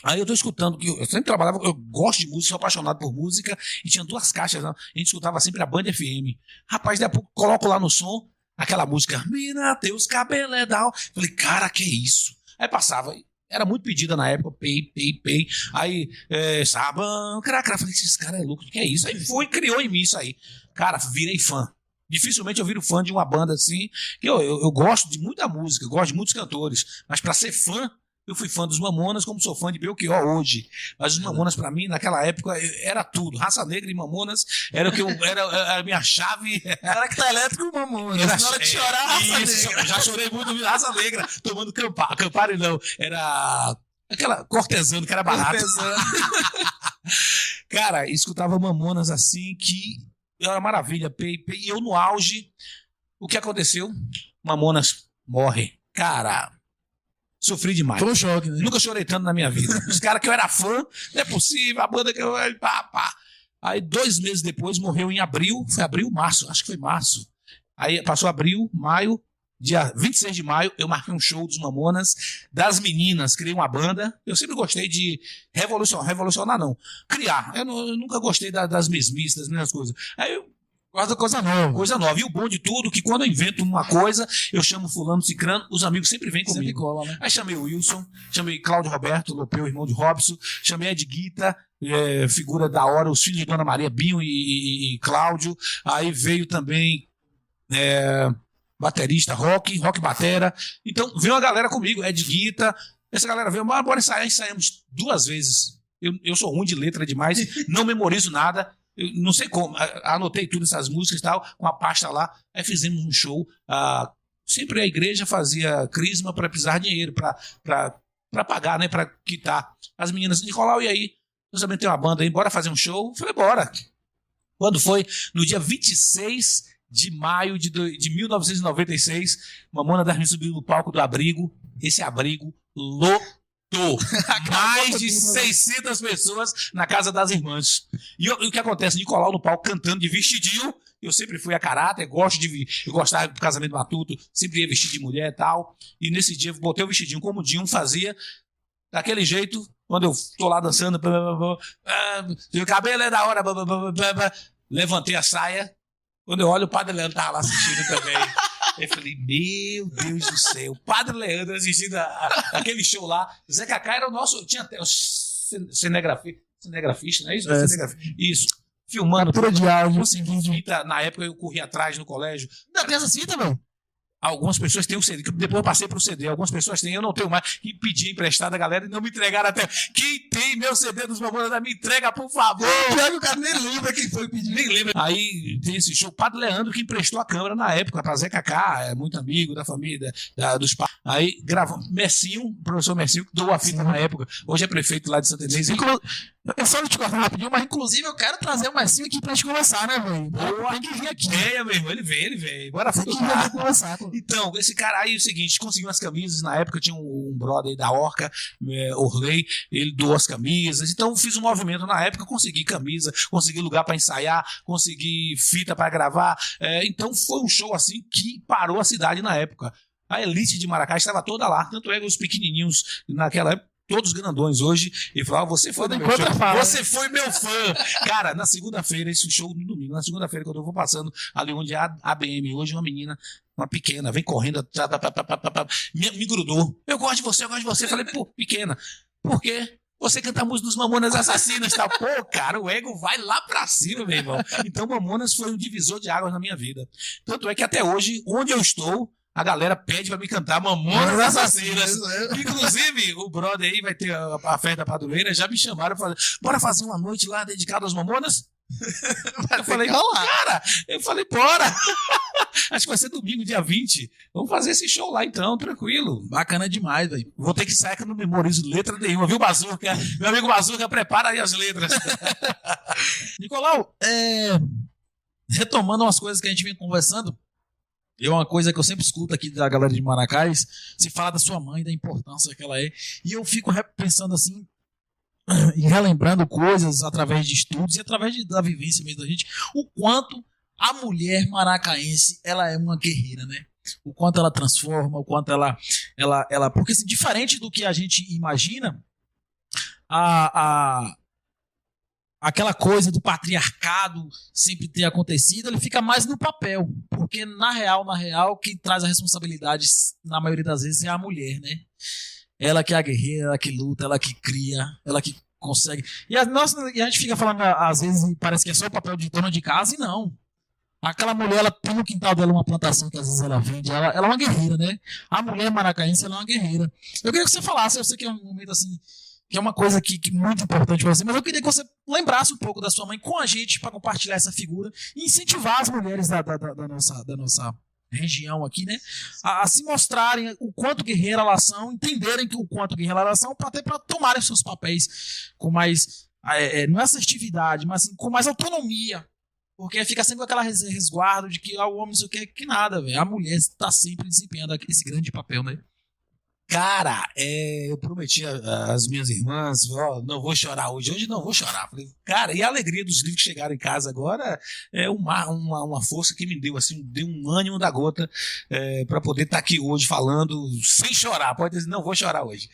Aí eu tô escutando, que eu sempre trabalhava, eu gosto de música, sou apaixonado por música, e tinha 2 caixas, né? A gente escutava sempre a Band FM. Rapaz, daqui a pouco coloco lá no som aquela música, Mina, teus cabelos é da... Falei, cara, que isso? Aí passava, era muito pedida na época, pay. Aí, sabão, craca. Falei, esse cara é louco, o que é isso? Aí criou em mim isso aí. Cara, virei fã. Dificilmente eu viro fã de uma banda assim, que eu gosto de muita música, eu gosto de muitos cantores, mas pra ser fã, eu fui fã dos Mamonas, como sou fã de Belchior hoje. Mas os Mamonas, pra mim, naquela época, era tudo. Raça Negra e Mamonas era o que era a minha chave. Era que tá elétrico e Mamonas. Na hora de chorar, Raça Negra. Já chorei muito de Raça Negra, tomando Campari não. Era aquela cortesano que era barato. Cara, escutava Mamonas assim, que era uma maravilha. E eu no auge, o que aconteceu? Mamonas morre. Cara... Sofri demais. Foi um choque, né? Nunca chorei tanto na minha vida. Os caras que eu era fã, não é possível, a banda que eu... Pá. Aí 2 meses depois morreu em abril, foi abril, março, acho que foi março. Aí passou abril, maio, dia 26 de maio, eu marquei um show dos Mamonas, das meninas, criei uma banda. Eu sempre gostei de revolucionar não, criar. Eu nunca gostei das mesmices, das mesmas coisas. Aí eu guarda coisa nova. Coisa nova. E o bom de tudo, que quando eu invento uma coisa, eu chamo fulano, cicrano, os amigos sempre vêm comigo. Sempre cola, né? Aí chamei o Wilson, chamei Cláudio Roberto, Lopeu, irmão de Robson, chamei Ed Guita, figura da hora, os filhos de Dona Maria, Binho e Cláudio. Aí veio também baterista, rock batera. Então veio uma galera comigo, Ed Guita. Essa galera veio, mas bora ensaiar. Ensaiamos 2 vezes. Eu sou ruim de letra demais, não memorizo nada. Eu não sei como, anotei tudo essas músicas e tal, com a pasta lá, aí fizemos um show. Sempre a igreja fazia crisma para precisar de dinheiro, para pagar, né, para quitar. As meninas, Nicolau, e aí? Nós também tem uma banda aí, bora fazer um show? Eu falei, bora. Quando foi? No dia 26 de maio de 1996, Mamona das Meninas subiu no palco do Abrigo, esse Abrigo lotou. Mais de 600 pessoas na casa das irmãs. E o que acontece? Nicolau no palco cantando de vestidinho. Eu sempre fui a caráter, eu gostava do casamento matuto, sempre ia vestir de mulher e tal. E nesse dia eu botei o vestidinho como o Dinho fazia, daquele jeito, quando eu tô lá dançando, o cabelo é da hora, levantei a saia. Quando eu olho, o Padre Leandro tava lá assistindo também. Eu falei, meu Deus do céu, o Padre Leandro assistindo aquele show lá. Zé Cacá era o nosso, tinha até o cinegrafista, não é isso? Isso. Filmando. Captura de áudio. Na época eu corri atrás no colégio. Não, tem essa fita, não? Algumas pessoas têm o CD, que depois eu passei pro CD. Algumas pessoas têm, eu não tenho mais. Que pedi emprestado a galera e não me entregaram até. Quem tem meu CD dos Mamonas, me entrega, por favor. Pior que o cara nem lembra quem foi pedir. Nem lembra. Aí tem esse show. Padre Leandro que emprestou a câmera na época pra Zé Cacá, é muito amigo da família, dos pais. Aí gravou. Mercinho, o professor Mercinho, que doou a fita na época. Hoje é prefeito lá de Santa Inês. Eu só não te cortar rapidinho, mas inclusive eu quero trazer o Marcinho aqui pra gente conversar, né, velho? Tem que vir aqui. É, meu irmão, ele vem. Bora Tem que vir aqui conversar. Então, esse cara aí, é o seguinte, conseguiu umas camisas, na época tinha um brother aí da Orca, Orley, ele doou as camisas, então fiz um movimento na época, consegui camisa, consegui lugar para ensaiar, consegui fita para gravar, então foi um show assim que parou a cidade na época. A elite de Maracá estava toda lá, tanto é que os pequenininhos naquela época, todos grandões hoje, e falaram, você foi meu fã. Você foi meu fã. Cara, na segunda-feira, esse show no domingo, na segunda-feira, quando eu vou passando ali onde é a ABM, hoje uma menina, uma pequena, vem correndo, me grudou. Eu gosto de você. Falei, pô, pequena, por quê? Você canta a música dos Mamonas Assassinas, tá? Pô, cara, o ego vai lá pra cima, meu irmão. Então, Mamonas foi um divisor de águas na minha vida. Tanto é que até hoje, onde eu estou, a galera pede pra me cantar Mamonas Assassinas. Inclusive, o brother aí vai ter a festa padroeira, já me chamaram e falaram, bora fazer uma noite lá dedicada aos Mamonas? Eu falei, cara, bora. Acho que vai ser domingo, dia 20. Vamos fazer esse show lá então, tranquilo. Bacana demais, velho. Vou ter que sair que eu não memorizo letra nenhuma, viu, Bazuca? Meu amigo Bazuca, prepara aí as letras. Nicolau, retomando umas coisas que a gente vem conversando, uma coisa que eu sempre escuto aqui da galera de Maracás, se fala da sua mãe, da importância que ela é, e eu fico pensando assim, e relembrando coisas através de estudos e através da vivência mesmo da gente, o quanto a mulher maracaense, ela é uma guerreira, né? O quanto ela transforma, o quanto ela porque assim, diferente do que a gente imagina, aquela coisa do patriarcado sempre ter acontecido, ele fica mais no papel, porque na real, quem traz a responsabilidade na maioria das vezes é a mulher, né? Ela que é a guerreira, ela que luta, ela que cria, ela que consegue. E a gente fica falando, às vezes, parece que é só o papel de dona de casa, e não. Aquela mulher, ela tem no quintal dela uma plantação que às vezes ela vende, ela é uma guerreira, né? A mulher maracaense, ela é uma guerreira. Eu queria que você falasse, eu sei que é um momento assim, que é uma coisa que muito importante para você, mas eu queria que você lembrasse um pouco da sua mãe com a gente para compartilhar essa figura e incentivar as mulheres da nossa região aqui, né, a se mostrarem o quanto guerreira elas são, entenderem o quanto guerreira elas são, para tomarem seus papéis com mais, não é assertividade, mas assim, com mais autonomia, porque fica sempre com aquela resguardo de que o homem não sei o que nada, velho. A mulher está sempre desempenhando esse grande papel, né? Cara, eu prometi às minhas irmãs, não vou chorar hoje não vou chorar. Falei, cara, e a alegria dos livros que chegaram em casa agora é uma força que me deu, assim, deu um ânimo da gota para poder estar aqui hoje falando sem chorar. Pode dizer, não vou chorar hoje.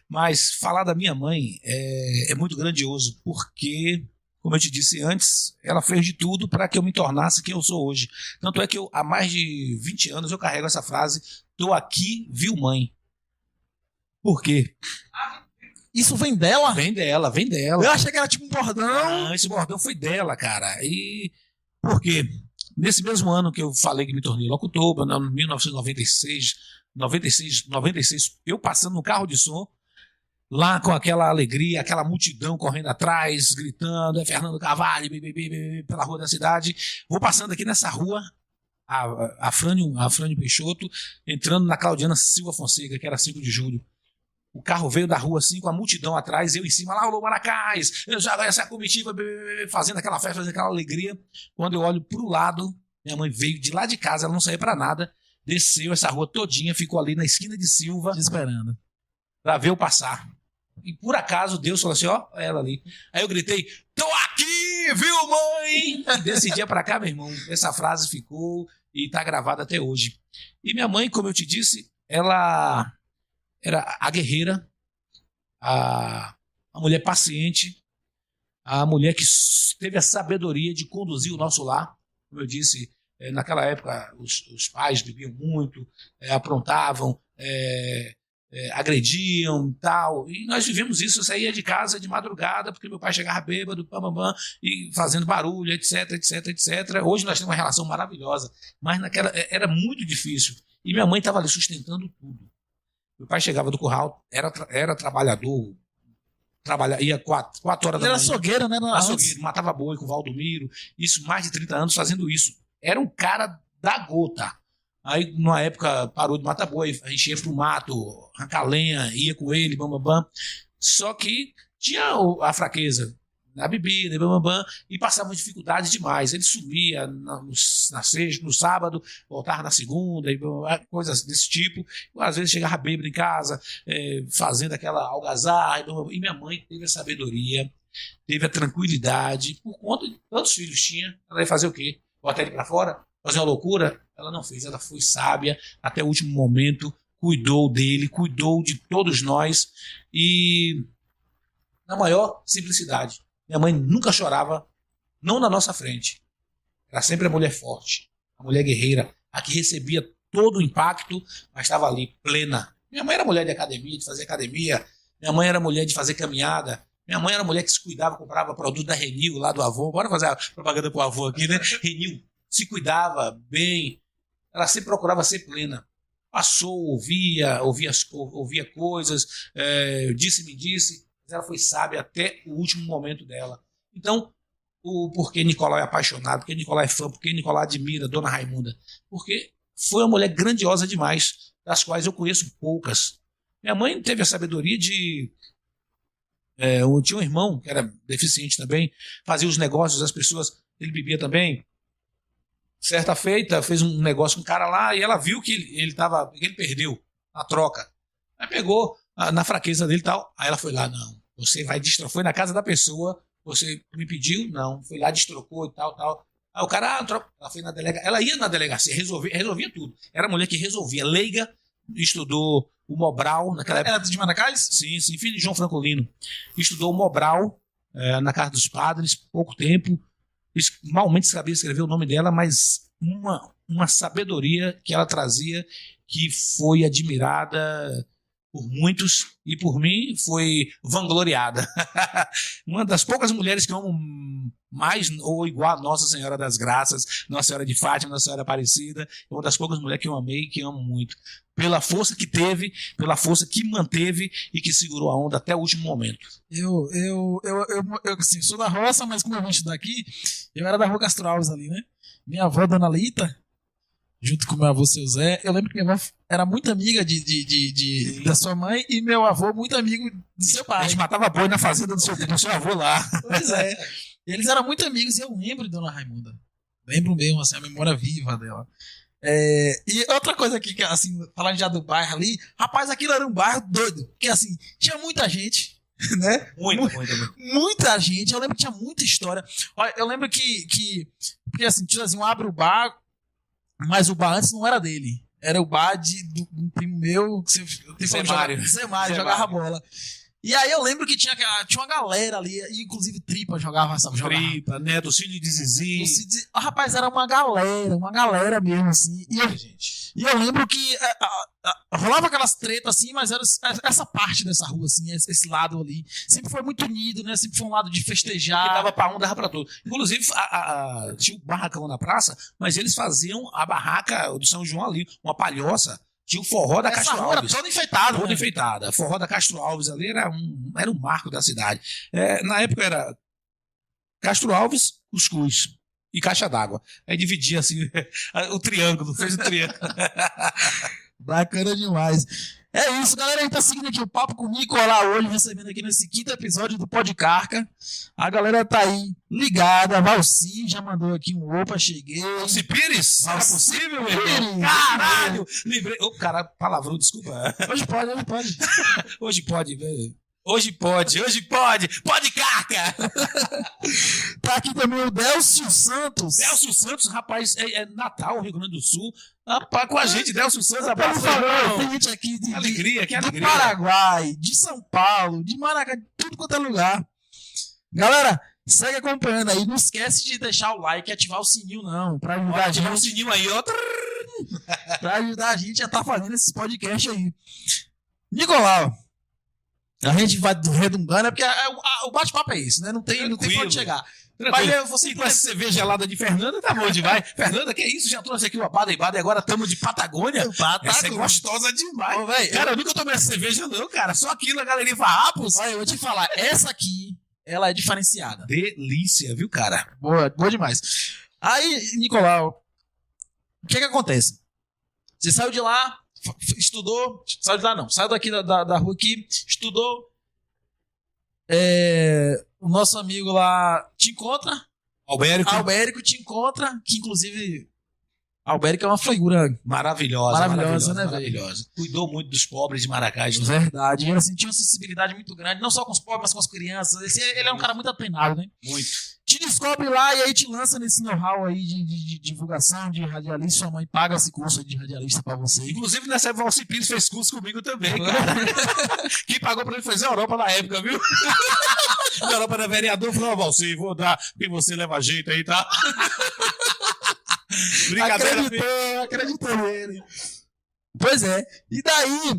Mas falar da minha mãe é muito grandioso, porque, como eu te disse antes, ela fez de tudo para que eu me tornasse quem eu sou hoje. Tanto é que há mais de 20 anos eu carrego essa frase, tô aqui, viu, mãe? Por quê? Isso vem dela? Vem dela. Eu achei que era tipo um bordão. Não, esse bordão foi dela, cara. E por quê? Nesse mesmo ano que eu falei que me tornei locutor, em 1996, 96, eu passando no carro de som, lá com aquela alegria, aquela multidão correndo atrás, gritando, Fernando Carvalho, pela rua da cidade. Vou passando aqui nessa rua, a Frânio Peixoto, entrando na Claudiana Silva Fonseca, que era 5 de julho. O carro veio da rua assim, com a multidão atrás, eu em cima, lá, alô, Maracás, eu já essa comitiva, fazendo aquela festa, fazendo aquela alegria. Quando eu olho pro lado, minha mãe veio de lá de casa, ela não saía pra nada, desceu essa rua todinha, ficou ali na esquina de Silva, esperando, pra ver eu passar. E por acaso, Deus falou assim, ó, ela ali. Aí eu gritei, tô aqui, viu, mãe? Desse dia pra cá, meu irmão, essa frase ficou e tá gravada até hoje. E minha mãe, como eu te disse, ela era a guerreira, a mulher paciente, a mulher que teve a sabedoria de conduzir o nosso lar. Como eu disse, naquela época os pais bebiam muito, aprontavam, agrediam e tal, e nós vivemos isso. Eu saía de casa de madrugada porque meu pai chegava bêbado, e fazendo barulho, etc. Hoje nós temos uma relação maravilhosa, mas naquela era muito difícil. E minha mãe estava ali sustentando tudo. Meu pai chegava do curral, era trabalhador, ia 4 horas da Ele era manhã. açougueiro, né? Açougueiro, matava boi com o Valdomiro, isso, mais de 30 anos fazendo isso. Era um cara da gota. Aí, numa época, parou de matar boi, a gente ia pro mato, arrancar lenha, ia com ele, bam. Só que tinha a fraqueza na bebida, bam, e passava dificuldades demais. Ele sumia na sexta, no sábado, voltava na segunda, coisas desse tipo. Às vezes chegava bêbado em casa, fazendo aquela algazarra. E minha mãe teve a sabedoria, teve a tranquilidade, por conta de quantos filhos tinha. Ela ia fazer o quê? Botar ele para fora? Fazer uma loucura? Ela não fez, ela foi sábia até o último momento, cuidou dele, cuidou de todos nós e na maior simplicidade. Minha mãe nunca chorava, não na nossa frente. Era sempre a mulher forte, a mulher guerreira, a que recebia todo o impacto, mas estava ali, plena. Minha mãe era mulher de academia, de fazer academia. Minha mãe era mulher de fazer caminhada. Minha mãe era mulher que se cuidava, comprava produto da Renil lá do avô. Bora fazer a propaganda pro avô aqui, né? Renil se cuidava bem. Ela sempre procurava ser plena. Passou, ouvia coisas, disse-me disse, mas ela foi sábia até o último momento dela. Então, o porquê Nicolau é apaixonado, porque Nicolau é fã, porque Nicolau admira Dona Raimunda, porque foi uma mulher grandiosa demais, das quais eu conheço poucas. Minha mãe teve a sabedoria de... eu tinha um irmão que era deficiente também, fazia os negócios das pessoas, ele bebia também. Certa feita, fez um negócio com um cara lá e ela viu que ele perdeu na troca. Aí pegou na fraqueza dele e tal. Aí ela foi lá, não, você vai destrocou, foi na casa da pessoa, você me pediu, não, foi lá, destrocou e tal. Aí o cara, ela foi na delegacia, ela ia na delegacia, resolvia tudo. Era a mulher que resolvia, leiga, estudou o Mobral naquela época. Era de Manacais? Sim, filho de João Francolino. Estudou o Mobral na Casa dos Padres, pouco tempo. Malmente sabia escrever o nome dela, mas uma sabedoria que ela trazia que foi admirada por muitos e por mim foi vangloriada. Uma das poucas mulheres que eu amo mais ou igual a Nossa Senhora das Graças, Nossa Senhora de Fátima, Nossa Senhora Aparecida, é uma das poucas mulheres que eu amei e que amo muito. Pela força que teve, pela força que manteve e que segurou a onda até o último momento. Eu assim, sou da roça, mas como eu vim daqui, eu era da Rua Castro Alves ali, né? Minha avó, Dona Lita, junto com meu avô, seu Zé, eu lembro que minha avó era muito amiga da sua mãe e meu avô muito amigo do seu pai. A gente matava boi na fazenda do seu avô lá. Pois é. Eles eram muito amigos e eu lembro de Dona Raimunda. Lembro mesmo, assim, a memória viva dela. E outra coisa aqui, que assim, falando já do bairro ali, rapaz, aquilo era um bairro doido, porque assim, tinha muita gente, né? Muita gente, eu lembro que tinha muita história. Olha, eu lembro porque assim, tinha assim, um abre o bar, mas o bar antes não era dele, era o bar de um primo meu, que Zé Mário, jogava bola. E aí eu lembro que tinha uma galera ali, inclusive Tripa jogava essa Tripa, né? Do Cine de Zizi. Rapaz, era uma galera mesmo, assim. E eu lembro que rolava aquelas tretas, assim, mas era essa parte dessa rua, assim, esse lado ali. Sempre foi muito unido, né? Sempre foi um lado de festejar. Que dava pra um, dava pra tudo. Inclusive, tinha um barracão na praça, mas eles faziam a barraca do São João ali, uma palhoça. Tinha o forró da Castro Alves. Toda enfeitada. Toda enfeitada. Forró da Castro Alves ali era um marco da cidade. Na época era Castro Alves, cuscuz e caixa d'água. Aí dividia assim o triângulo, fez o triângulo. Bacana demais. É isso, galera. A gente tá seguindo aqui o papo com o Nicolau hoje, recebendo aqui nesse 5º episódio do Podcarca. A galera tá aí ligada. A Valci já mandou aqui um opa, cheguei. Valci Pires? É possível, meu irmão? Caralho! Lembrei. Cara, palavrão, desculpa. Hoje pode. Hoje pode, velho. Hoje pode. Podcarca! Tá aqui também o Délcio Santos. Délcio Santos, rapaz, é Natal, Rio Grande do Sul. Rapaz, com a gente, Délcio Santos, abraço. Tem gente aqui que alegria. Do Paraguai, de São Paulo, de Maracá, de tudo quanto é lugar. Galera, segue acompanhando aí. Não esquece de deixar o like e ativar o sininho, não. Pra ajudar a gente. Ativar o sininho aí, ó. Pra ajudar a gente a estar fazendo esses podcasts aí. Nicolau, a gente vai redundando, porque o bate-papo é isso, né? Não tem pra onde chegar. Mas você com essa cerveja gelada de Fernanda, tá bom demais. Fernanda, que é isso? Já trouxe aqui uma Baden e agora estamos de Patagônia. Essa é gostosa demais. Ô, véio, cara, eu nunca tomei essa cerveja não, cara. Só aqui na Galeria Farrapos. Olha, eu vou te falar, essa aqui, ela é diferenciada. Delícia, viu, cara? Boa demais. Aí, Nicolau, o que acontece? Você saiu de lá, estudou, saiu de lá não, saiu daqui da rua aqui, estudou, o nosso amigo lá te encontra, Albérico te encontra, que inclusive Albérico é uma figura maravilhosa, né, maravilhosa. Cuidou muito dos pobres de Maracás. Verdade, ele assim, tinha uma sensibilidade muito grande, não só com os pobres, mas com as crianças. Ele é um cara muito apenado, né? Muito. Te descobre lá e aí te lança nesse know-how aí de divulgação de radialista. Sua mãe paga esse curso de radialista pra você. Inclusive, nessa época, o Valci Pires fez curso comigo também, cara. Quem pagou pra ele foi a Europa na época, viu? A Europa era vereador, falou, Valci, vou dar, porque você leva jeito aí, tá? Brincadeira. Acreditou nele. Pois é. E daí,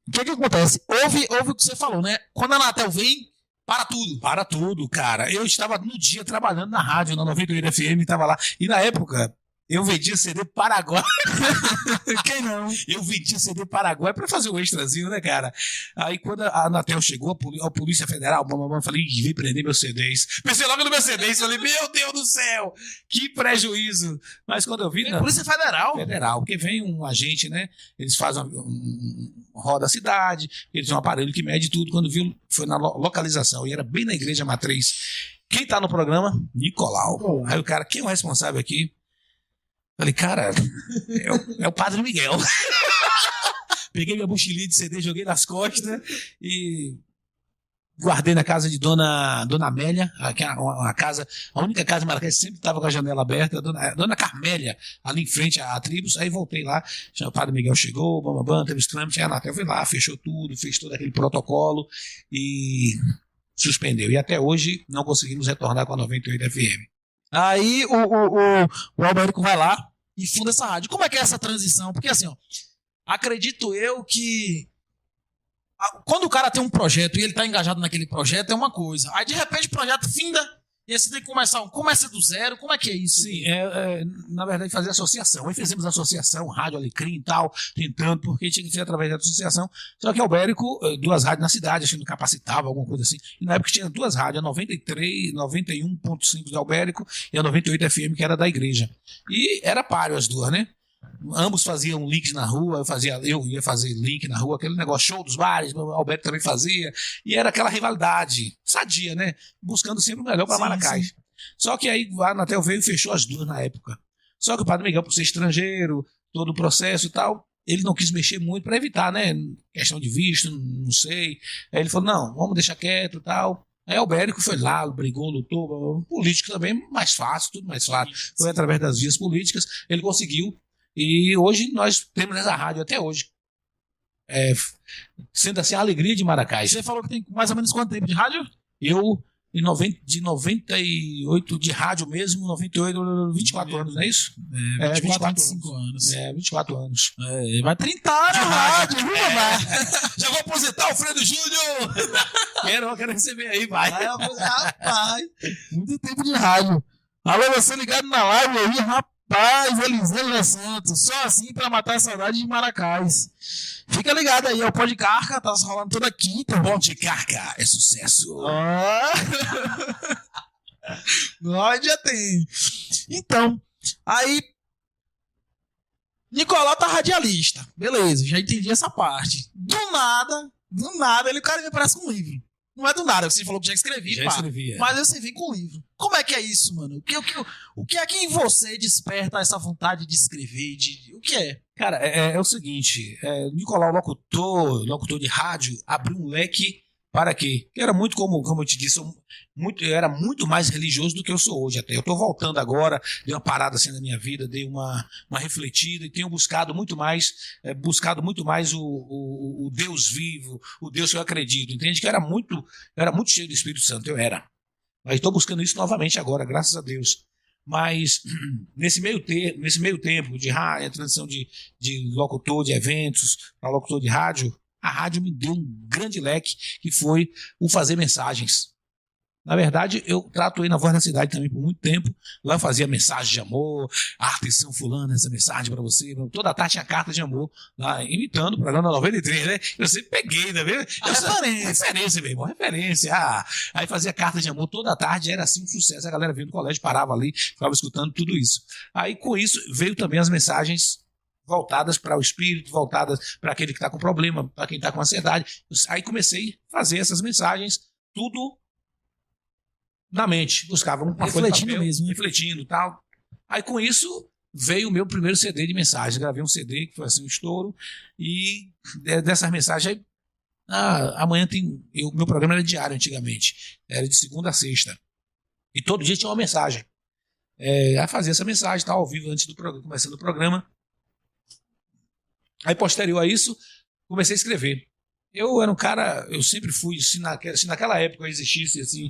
o que acontece? Houve o que você falou, né? Quando a Anatel vem, para tudo. Para tudo, cara. Eu estava no dia trabalhando na rádio, na 98 FM, estava lá. E na época, eu vendia CD Paraguai. Quem não? Eu vendia CD Paraguai para fazer o extrazinho, né, cara? Aí quando a Anatel chegou, a Polícia Federal, eu falei, vem prender meus CDs. Pensei logo no meu CDs, falei, meu Deus do céu, que prejuízo. Mas quando eu vi... Polícia Federal? Federal, porque vem um agente, né? Eles fazem roda a cidade, eles têm um aparelho que mede tudo. Quando viu, foi na localização, e era bem na Igreja Matriz. Quem tá no programa? Nicolau. Aí o cara, quem é o responsável aqui? Falei, cara, é o Padre Miguel. Peguei minha mochilinha de CD, joguei nas costas e guardei na casa de Dona Amélia, a única casa em Maracás sempre estava com a janela aberta, Dona Carmélia, ali em frente à Tribos. Aí voltei lá, o Padre Miguel chegou, teve os trâmites, a Anatel foi lá, fechou tudo, fez todo aquele protocolo e suspendeu. E até hoje não conseguimos retornar com a 98 FM. Aí o Albérico vai lá e funda essa rádio. Como é que é essa transição? Porque assim, ó, acredito eu que quando o cara tem um projeto e ele tá engajado naquele projeto é uma coisa. Aí de repente o projeto finda e aí você tem que começa do zero. Como é que é isso? Sim, na verdade fazer associação. Aí fizemos associação, Rádio Alecrim e tal, tentando, porque tinha que ser através da associação. Só que Albérico, 2 rádios na cidade, achando que capacitava, alguma coisa assim. E na época tinha 2 rádios, a 93, 91.5 de Albérico e a 98 FM, que era da igreja. E era páreo as duas, né? Ambos faziam links na rua, eu ia fazer link na rua, aquele negócio, show dos bares, o Alberto também fazia, e era aquela rivalidade sadia, né? Buscando sempre o melhor para Maracás. Sim. Só que aí a Anatel veio e fechou as duas na época. Só que o Padre Miguel, por ser estrangeiro, todo o processo e tal, ele não quis mexer muito para evitar, né? Questão de visto, não sei. Aí ele falou, não, vamos deixar quieto e tal. Aí Albérico foi lá, brigou, lutou, político também, mais fácil, tudo mais fácil. Foi através das vias políticas, ele conseguiu. E hoje nós temos essa rádio até hoje. Sendo assim a alegria de Maracás. Você falou que tem mais ou menos quanto tempo de rádio? Eu, de 98 de rádio mesmo, 98, 24 anos, não é isso? 25 anos. 24 anos. Vai 30 anos de rádio, Já vou aposentar o Fredo Júnior. Quero receber aí, vai. Rapaz, muito tempo de rádio. Alô, você ligado na live aí, rapaz. Elisângela Santos, só assim pra matar a saudade de Maracás. Fica ligado aí, é o Pó de Carca, tá rolando toda quinta. Pó de Carca é sucesso. Nós já tem. Então, aí Nicolau tá radialista. Beleza, já entendi essa parte. Do nada, o cara me aparece com um livro. Não é do nada, você falou que já escrevia, mas você vem com o livro. Como é que é isso, mano? O que é que em você desperta essa vontade de escrever? O que é? Cara, é o seguinte, Nicolau, locutor de rádio, abriu um leque para quê? Que era muito, como eu te disse, eu era muito mais religioso do que eu sou hoje até. Eu estou voltando agora, dei uma parada assim na minha vida, dei uma refletida e tenho buscado muito mais o Deus vivo, o Deus que eu acredito, entende? Que eu era muito cheio do Espírito Santo, eu era. Mas estou buscando isso novamente agora, graças a Deus. Mas nesse meio tempo de rádio, a transição de locutor de eventos para locutor de rádio, a rádio me deu um grande leque, que foi o fazer mensagens. Na verdade, eu trato aí na Voz da Cidade também por muito tempo. Lá eu fazia mensagem de amor, atenção fulano, essa mensagem pra você. Toda tarde tinha carta de amor, lá imitando o programa 93, né? Eu sempre peguei, tá vendo? Referência, meu irmão, referência. Aí fazia carta de amor toda tarde, era assim um sucesso. A galera vinha do colégio, parava ali, ficava escutando tudo isso. Aí com isso veio também as mensagens voltadas para o espírito, voltadas para aquele que está com problema, para quem está com ansiedade. Aí comecei a fazer essas mensagens, tudo na mente, buscava uma coisa Refletindo papel, mesmo, né? refletindo e tal. Aí com isso veio o meu primeiro CD de mensagens. Gravei um CD que foi assim um estouro e dessas mensagens aí, amanhã tem. Meu programa era diário antigamente, era de segunda a sexta e todo dia tinha uma mensagem. Aí fazia essa mensagem, tal, ao vivo antes do programa, começando o programa. Aí posterior a isso comecei a escrever. Eu era um cara, eu sempre fui, se naquela época existisse assim,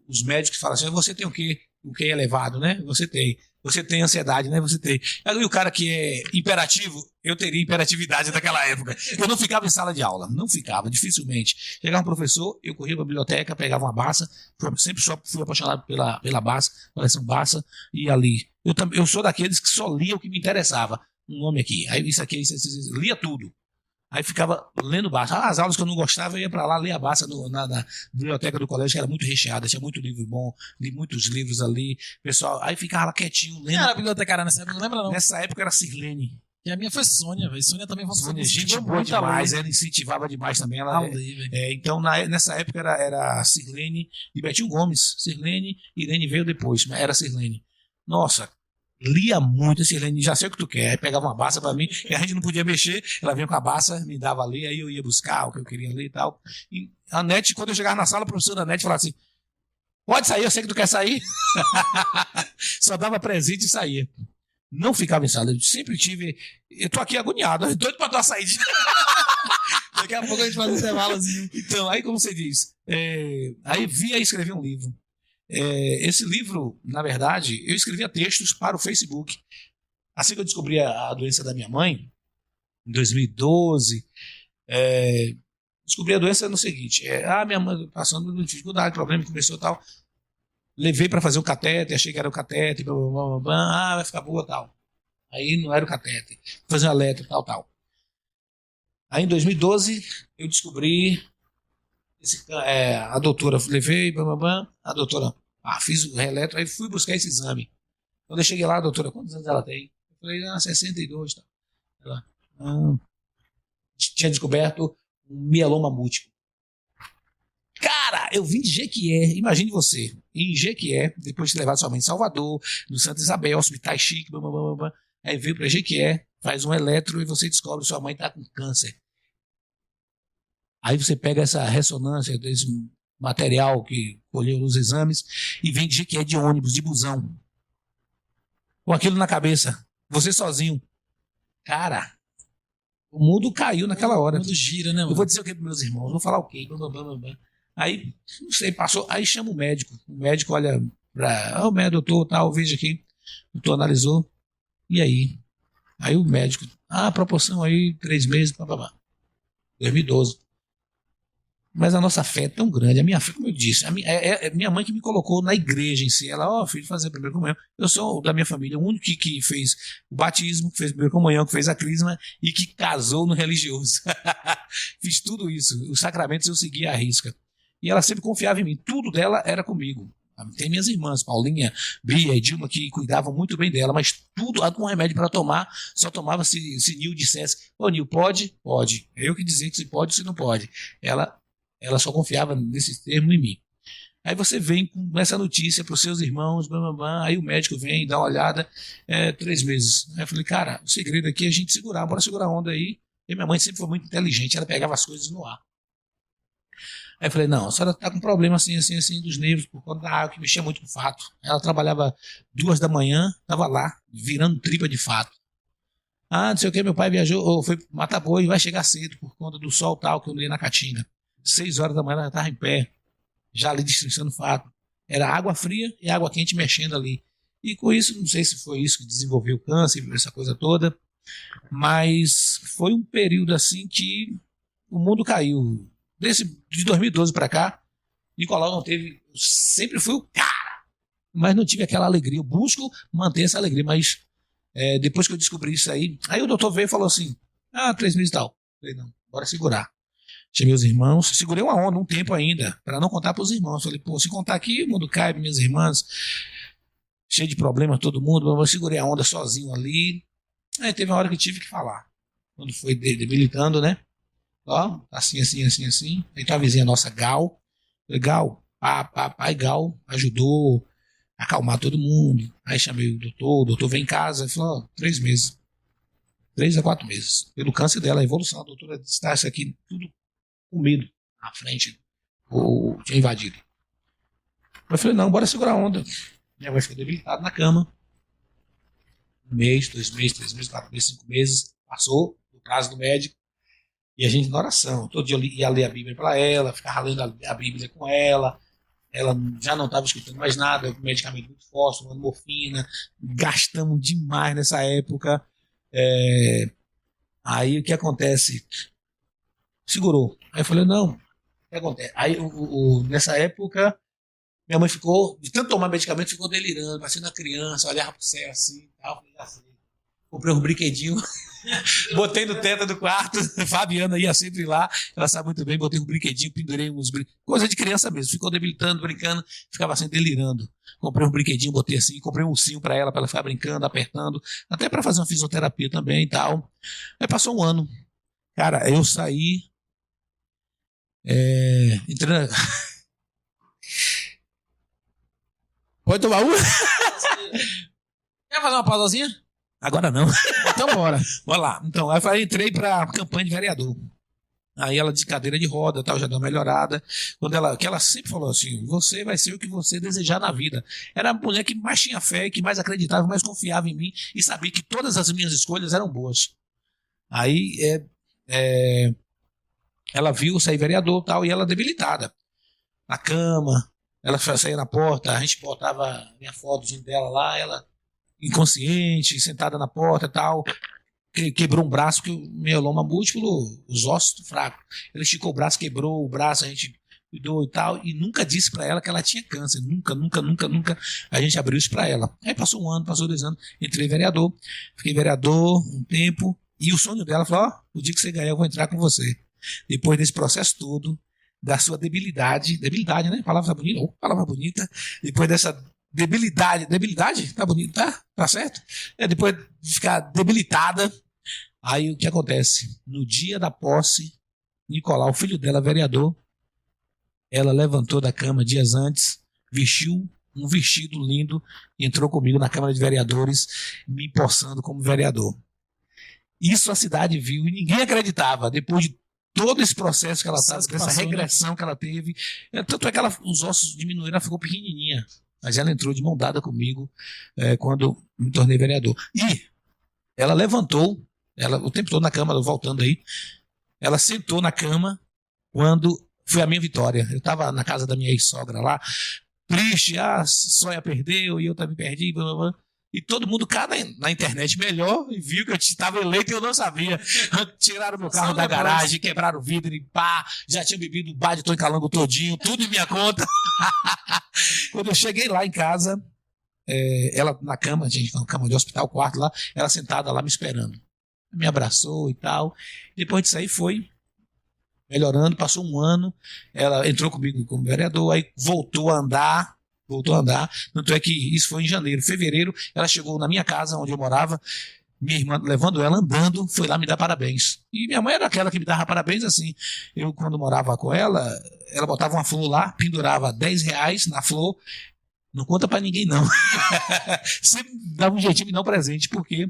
os médicos falam assim, você tem o quê? O QI elevado, né? Você tem ansiedade, né? Você tem. E o cara que é imperativo, eu teria imperatividade naquela época. Eu não ficava em sala de aula, não ficava, dificilmente. Chegava um professor, eu corria para a biblioteca, pegava uma Barça, sempre só fui apaixonado pela Barça, coleção Barça, e ali. Eu sou daqueles que só lia o que me interessava. Um nome aqui, aí isso aqui, isso, lia tudo. Aí ficava lendo Barça. As aulas que eu não gostava, eu ia para lá ler a Barça na biblioteca do colégio, que era muito recheada, tinha muito livro bom, li muitos livros ali. Pessoal, aí ficava lá quietinho lendo. Era a bibliotecária nessa época, não lembra não? Nessa época era Sirlene. E a minha foi Sônia, velho. Sônia também foi Sônia, gente boa demais, ela incentivava demais também. Então, nessa época era Sirlene e Betinho Gomes. Sirlene, Irene veio depois, mas era Sirlene. Nossa, lia muito esse Sirlene, já sei o que tu quer. Aí pegava uma Barça pra mim, e a gente não podia mexer, ela vinha com a Barça, me dava a ler, aí eu ia buscar o que eu queria ler e tal. E a Nete, quando eu chegava na sala, a professora Nete falava assim, pode sair, eu sei que tu quer sair. Só dava presente e saía. Não ficava em sala, eu sempre tive, eu tô aqui agoniado, doido pra dar uma saída. Daqui a pouco a gente faz um intervalozinho. Então, aí como você diz, aí via escrever um livro. Esse livro, na verdade, eu escrevia textos para o Facebook. Assim que eu descobri a doença da minha mãe, em 2012, descobri a doença no seguinte: minha mãe passando por dificuldade, problema, começou e tal. Levei para fazer o catéter, achei que era o catéter, vai ficar boa tal. Aí não era o catéter, fazer um eletro, tal. Aí em 2012 eu descobri. A doutora, levei, a doutora, fiz o reletro, aí fui buscar esse exame. Quando eu cheguei lá, a doutora, quantos anos ela tem? Eu falei, 62. Tá. Ela, tinha descoberto um mieloma múltiplo. Cara, eu vim de Jequié, imagine você, em Jequié, depois de levar sua mãe em Salvador, no Santa Isabel, hospitais chique, aí veio para Jequié, faz um eletro e você descobre que sua mãe está com câncer. Aí você pega essa ressonância desse material que colheu nos exames e vem dizer que é de ônibus, de busão. Com aquilo na cabeça. Você sozinho. Cara, o mundo caiu naquela hora. O mundo gira, né, mano? Eu vou dizer o que para meus irmãos? Vou falar o quê? Aí, não sei, passou. Aí chama o médico. O médico olha para... médico, doutor, tal, veja aqui. O doutor analisou. E aí? Aí o médico... a proporção aí, 3 meses, 2012. Mas a nossa fé é tão grande, a minha fé, como eu disse, minha mãe que me colocou na igreja em si, ela, filho, fazer a primeira comunhão. Eu sou da minha família, o único que fez o batismo, que fez a primeira comunhão, que fez a crisma e que casou no religioso. Fiz tudo isso, os sacramentos eu seguia à risca. E ela sempre confiava em mim, tudo dela era comigo. Tem minhas irmãs, Paulinha, Bia e Dilma, que cuidavam muito bem dela, mas tudo, algum remédio para tomar, só tomava se Nil dissesse, Nil, pode? Pode. Eu que dizia que se pode ou se não pode. Ela só confiava nesse termo em mim. Aí você vem com essa notícia para os seus irmãos, aí o médico vem, dá uma olhada, 3 meses. Aí eu falei, cara, o segredo aqui é a gente segurar, bora segurar a onda aí. E minha mãe sempre foi muito inteligente, ela pegava as coisas no ar. Aí eu falei, não, a senhora está com problema assim, dos nervos, por conta da água, que mexia muito com fato. Ela trabalhava 2 da manhã, estava lá, virando tripa de fato. Não sei o que, meu pai viajou, ou foi matar boi e vai chegar cedo, por conta do sol tal, que eu li na Caatinga. 6 horas da manhã ela estava em pé, já ali destrinchando fato. Era água fria e água quente mexendo ali. E com isso, não sei se foi isso que desenvolveu o câncer, essa coisa toda, mas foi um período assim que o mundo caiu. De 2012 para cá, Nicolau não teve, sempre fui o cara, mas não tive aquela alegria. Eu busco manter essa alegria, mas depois que eu descobri isso aí o doutor veio e falou assim, 3 meses e tal. Eu falei, não, bora segurar. Chamei os irmãos, segurei uma onda um tempo ainda, para não contar para os irmãos. Falei, pô, se contar aqui, o mundo cai, minhas irmãs, cheio de problemas todo mundo, mas eu segurei a onda sozinho ali. Aí teve uma hora que tive que falar, quando foi debilitando, né? Ó, assim. Aí tá a vizinha nossa, Gal. Falei, Gal, pai Gal ajudou a acalmar todo mundo. Aí chamei o doutor veio em casa, ele falou, 3 meses. 3 a 4 meses. Pelo câncer dela, a evolução, a doutora está isso aqui, tudo com medo na frente, ou tinha invadido. Eu falei, não, bora segurar a onda. Minha mãe ficou debilitada na cama. 1 mês, 2 meses, 3 meses, 4 meses, 5 meses. Passou o prazo do médico. E a gente na oração. Todo dia eu ia ler a Bíblia para ela, ficava lendo a Bíblia com ela. Ela já não estava escutando mais nada, medicamento muito forte, tomando morfina. Gastamos demais nessa época. Aí o que acontece? Segurou. Aí eu falei, não, o que acontece? Aí nessa época, minha mãe ficou, de tanto tomar medicamento, ficou delirando, parecendo uma criança, olhava pro céu assim, tal, assim. Comprei um brinquedinho, botei no teto do quarto, Fabiana ia sempre lá, ela sabe muito bem, botei um brinquedinho, pendurei uns brinquedos, coisa de criança mesmo, ficou debilitando, brincando, ficava assim delirando. Comprei um brinquedinho, botei assim, comprei um ursinho pra ela ficar brincando, apertando, até pra fazer uma fisioterapia também e tal. Aí passou um ano. Cara, eu saí, entrei na... Pode tomar uma? Quer fazer uma pausazinha? Agora não. Então bora. Bora lá. Então, aí eu entrei pra campanha de vereador. Aí ela de cadeira de roda, tal, já deu uma melhorada. Que ela sempre falou assim, você vai ser o que você desejar na vida. Era a mulher que mais tinha fé, que mais acreditava, mais confiava em mim e sabia que todas as minhas escolhas eram boas. Aí ela viu sair vereador tal, e ela debilitada. Na cama, ela saía na porta, a gente botava a minha foto dela lá, ela inconsciente, sentada na porta e tal. Quebrou um braço, que o mieloma múltiplo, os ossos fracos. Ele esticou o braço, quebrou o braço, a gente cuidou e tal, e nunca disse pra ela que ela tinha câncer. Nunca a gente abriu isso pra ela. Aí passou 1 ano, passou 2 anos, entrei vereador, fiquei vereador um tempo, e o sonho dela falou, o dia que você ganhar eu vou entrar com você. Depois desse processo todo, da sua debilidade, né? Palavra bonita, depois dessa debilidade, tá bonito, tá certo? Depois de ficar debilitada, aí o que acontece? No dia da posse, Nicolau, o filho dela, vereador, ela levantou da cama dias antes, vestiu um vestido lindo e entrou comigo na Câmara de Vereadores, me empossando como vereador. Isso a cidade viu e ninguém acreditava, depois de todo esse processo que ela estava, dessa regressão que ela teve. Tanto é que os ossos diminuíram, ela ficou pequenininha. Mas ela entrou de mão dada comigo quando me tornei vereador. E ela levantou, o tempo todo na cama, voltando aí, ela sentou na cama quando foi a minha vitória. Eu estava na casa da minha ex-sogra lá, triste, Sônia perdeu e eu também perdi, blá, blá, blá. E todo mundo, na internet melhor, e viu que eu estava eleito e eu não sabia. Tiraram meu carro da garagem, quebraram o vidro e pá, já tinha bebido o bar de Tô Calango todinho, tudo em minha conta. Quando eu cheguei lá em casa, ela na cama, gente, na cama de hospital, quarto lá, ela sentada lá me esperando. Me abraçou e tal. Depois disso aí foi melhorando, passou 1 ano, ela entrou comigo como vereador, aí voltou a andar, tanto é que isso foi em janeiro. Fevereiro, ela chegou na minha casa, onde eu morava, minha irmã, levando ela andando, foi lá me dar parabéns. E minha mãe era aquela que me dava parabéns assim. Eu, quando morava com ela botava uma flor lá, pendurava R$10 na flor, não conta pra ninguém não. Sempre dava um jeitinho de dar um presente, porque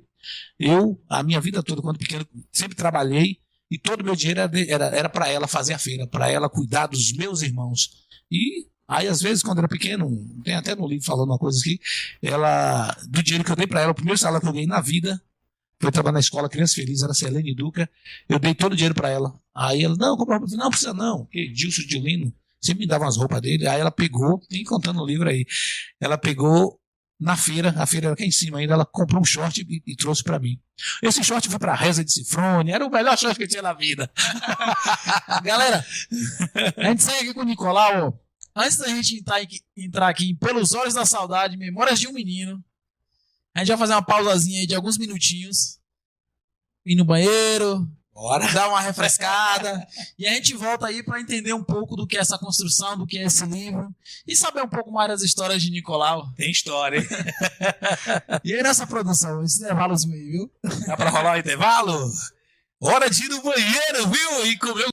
a minha vida toda, quando pequeno, sempre trabalhei, e todo o meu dinheiro era para ela fazer a feira, para ela cuidar dos meus irmãos. E aí, às vezes, quando era pequeno, tem até no livro falando uma coisa aqui, do dinheiro que eu dei para ela, o primeiro salário que eu ganhei na vida, foi trabalhar na escola Criança Feliz, era Selene Duca, eu dei todo o dinheiro para ela. Aí ela, não, compra roupa, não precisa não, porque Dilson Dilino sempre me dava umas roupas dele, aí ela pegou, tem contando no livro aí, ela pegou na feira, a feira era aqui em cima ainda, ela comprou um short e trouxe para mim. Esse short foi para a Reza de Cifrone, era o melhor short que eu tinha na vida. Galera, a gente segue aqui com o Nicolau, antes da gente entrar aqui Pelos Olhos da Saudade, Memórias de um Menino, a gente vai fazer uma pausazinha aí de alguns minutinhos, ir no banheiro, Bora. dar uma refrescada, e a gente volta aí para entender um pouco do que é essa construção, do que é esse livro, e saber um pouco mais das histórias de Nicolau. Tem história, hein? E aí nessa produção, esse intervalozinho aí, viu? Dá pra rolar o intervalo? Hora de ir no banheiro, viu? E comer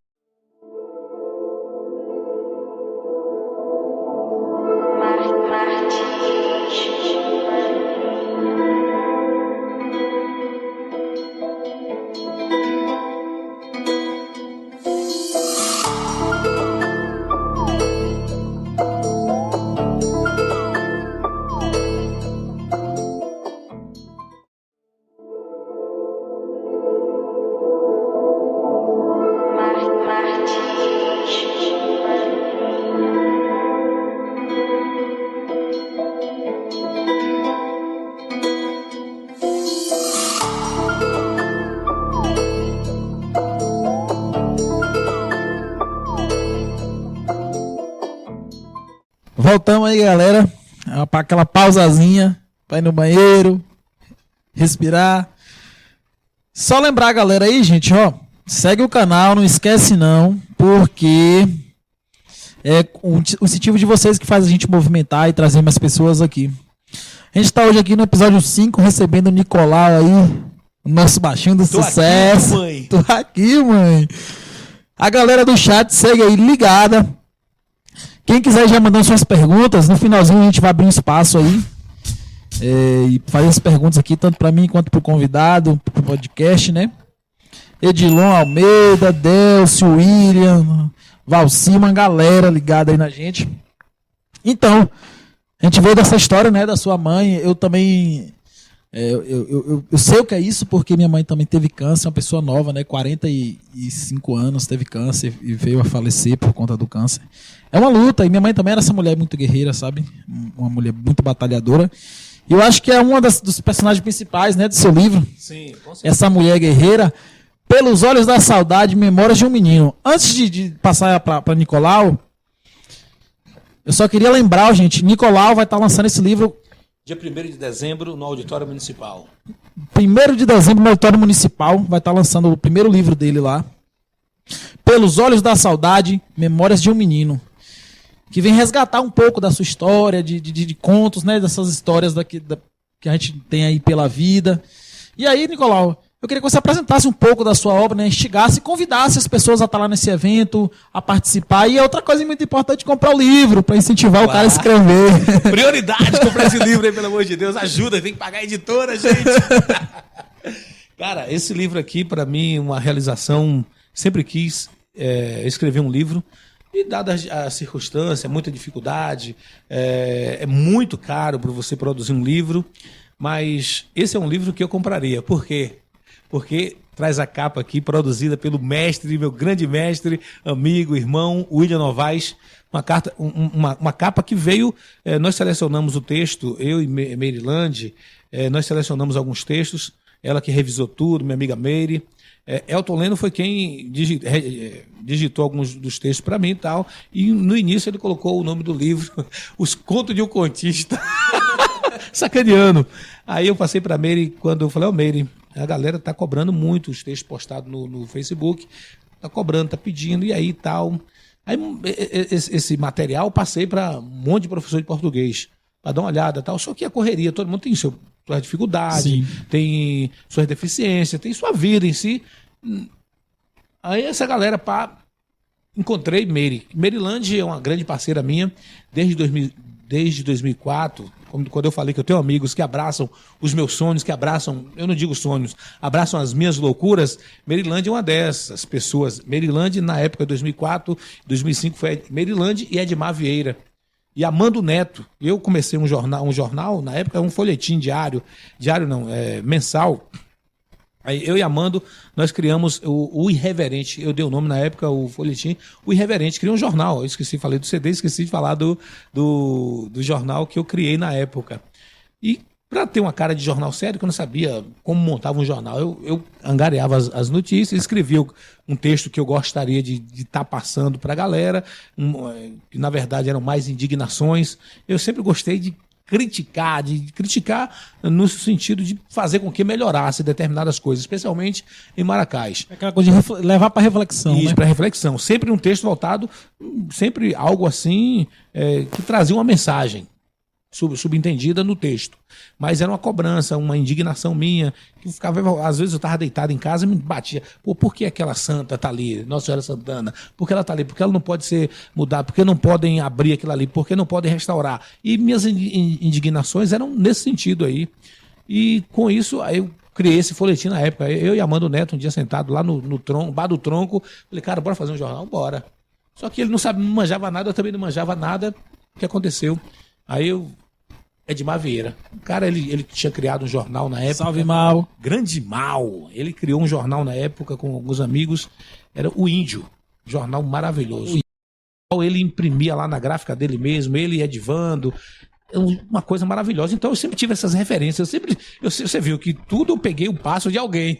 Voltamos aí, galera, para aquela pausazinha, para ir no banheiro, respirar. Só lembrar a galera aí, gente, ó, segue o canal, não esquece não, porque é o incentivo de vocês que faz a gente movimentar e trazer mais pessoas aqui. A gente tá hoje aqui no episódio 5, recebendo o Nicolau aí, o nosso baixinho do sucesso. Aqui, mãe. Tô aqui, mãe. A galera do chat segue aí ligada. Quem quiser já mandando suas perguntas, no finalzinho a gente vai abrir um espaço aí e fazer as perguntas aqui, tanto para mim quanto para o convidado, para o podcast, né? Edilon Almeida, Delcio, William, Valci, uma galera ligada aí na gente. Então, a gente veio dessa história, né, da sua mãe. Eu também, eu sei o que é isso, porque minha mãe também teve câncer, uma pessoa nova, né, 45 anos, teve câncer e veio a falecer por conta do câncer. É uma luta, e minha mãe também era essa mulher muito guerreira, sabe? Uma mulher muito batalhadora. E eu acho que é uma dos personagens principais, né, do seu livro. Sim, com certeza. Essa mulher guerreira, Pelos Olhos da Saudade, Memórias de um Menino. Antes de passar para Nicolau, eu só queria lembrar, gente, Nicolau vai estar lançando esse livro Dia 1º de dezembro, no Auditório Municipal. 1º de dezembro, no Auditório Municipal. Vai estar lançando o primeiro livro dele lá. Pelos Olhos da Saudade, Memórias de um Menino. Que vem resgatar um pouco da sua história, de contos, né? Dessas histórias que a gente tem aí pela vida. E aí, Nicolau, eu queria que você apresentasse um pouco da sua obra, né? Instigasse e convidasse as pessoas a estar lá nesse evento, a participar. E outra coisa muito importante, comprar o livro, para incentivar o cara a escrever. Prioridade, comprar esse livro aí, pelo amor de Deus. Ajuda, tem que pagar a editora, gente. Cara, esse livro aqui, para mim, é uma realização. Sempre quis escrever um livro. E dada a circunstância, muita dificuldade, é muito caro para você produzir um livro, mas esse é um livro que eu compraria. Por quê? Porque traz a capa aqui, produzida pelo mestre, meu grande mestre, amigo, irmão, William Novaes, uma capa que veio, nós selecionamos o texto, eu e Merilande, nós selecionamos alguns textos, ela que revisou tudo, minha amiga Meire. Elton Leno foi quem digitou alguns dos textos para mim e tal, e no início ele colocou o nome do livro, Os Contos de um Contista, sacaneando. Aí eu passei para Meire, quando eu falei, Meire, a galera tá cobrando muito os textos postados no Facebook, tá cobrando, tá pedindo, e aí tal. Aí esse material eu passei para um monte de professor de português, para dar uma olhada e tal, só que a correria, todo mundo tem sua dificuldade, sim, tem suas deficiências, tem sua vida em si. Aí essa galera, encontrei Merilande é uma grande parceira minha desde 2004, quando eu falei que eu tenho amigos que abraçam os meus sonhos, que abraçam, eu não digo sonhos, abraçam as minhas loucuras. Merilande é uma dessas pessoas. Merilande, na época de 2004, 2005, foi Merilande e Edmar Vieira. E Amando Neto. Eu comecei um jornal, na época, um folhetim mensal. Aí eu e Amando, nós criamos o Irreverente. Eu dei o nome na época, o folhetim, o Irreverente. Criei um jornal. Eu falei do CD, esqueci de falar do jornal que eu criei na época. E para ter uma cara de jornal sério, que eu não sabia como montava um jornal. Eu angariava as notícias, escrevia um texto que eu gostaria de estar passando para a galera, que na verdade eram mais indignações. Eu sempre gostei de criticar no sentido de fazer com que melhorasse determinadas coisas, especialmente em Maracás. Aquela coisa de levar para reflexão. Isso, né? para reflexão. Sempre um texto voltado, sempre algo assim, que trazia uma mensagem subentendida no texto. Mas era uma cobrança, uma indignação minha, que ficava, às vezes eu estava deitado em casa e me batia. Pô, por que aquela santa está ali, Nossa Senhora Santana? Por que ela está ali? Por que ela não pode ser mudada? Por que não podem abrir aquilo ali? Por que não podem restaurar? E minhas indignações eram nesse sentido aí. E com isso, aí eu criei esse folhetim na época. Eu e Amando Neto, um dia sentado lá no tronco, bar do tronco, falei, cara, bora fazer um jornal? Bora. Só que ele não manjava nada, eu também não manjava nada. O que aconteceu? Aí Edmar Vieira. O cara, ele tinha criado um jornal na época. Salve, Mal. Grande Mal. Ele criou um jornal na época com alguns amigos. Era o Índio. Jornal maravilhoso. Ele imprimia lá na gráfica dele mesmo, ele e Edvando. Uma coisa maravilhosa. Então eu sempre tive essas referências. Você viu que tudo eu peguei o passo de alguém.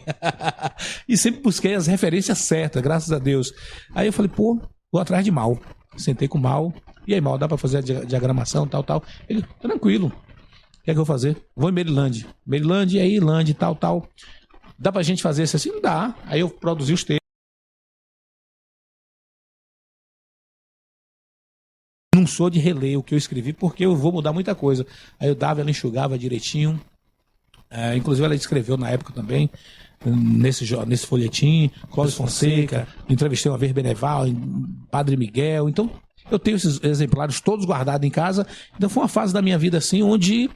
E sempre busquei as referências certas, graças a Deus. Aí eu falei, pô, vou atrás de Mal. Sentei com o Mal. E aí, Mal, dá pra fazer a diagramação, tal. Ele, tranquilo. O que é que eu vou fazer? Vou em Maryland. Maryland, e aí, Irlande, tal. Dá pra gente fazer isso assim? Não dá. Aí eu produzi os textos. Não sou de reler o que eu escrevi, porque eu vou mudar muita coisa. Aí eu dava, ela enxugava direitinho. Inclusive, ela escreveu na época também, nesse folhetim, Cláudio Fonseca, entrevistei uma vez Beneval, Padre Miguel. Então, eu tenho esses exemplares todos guardados em casa. Então foi uma fase da minha vida assim, onde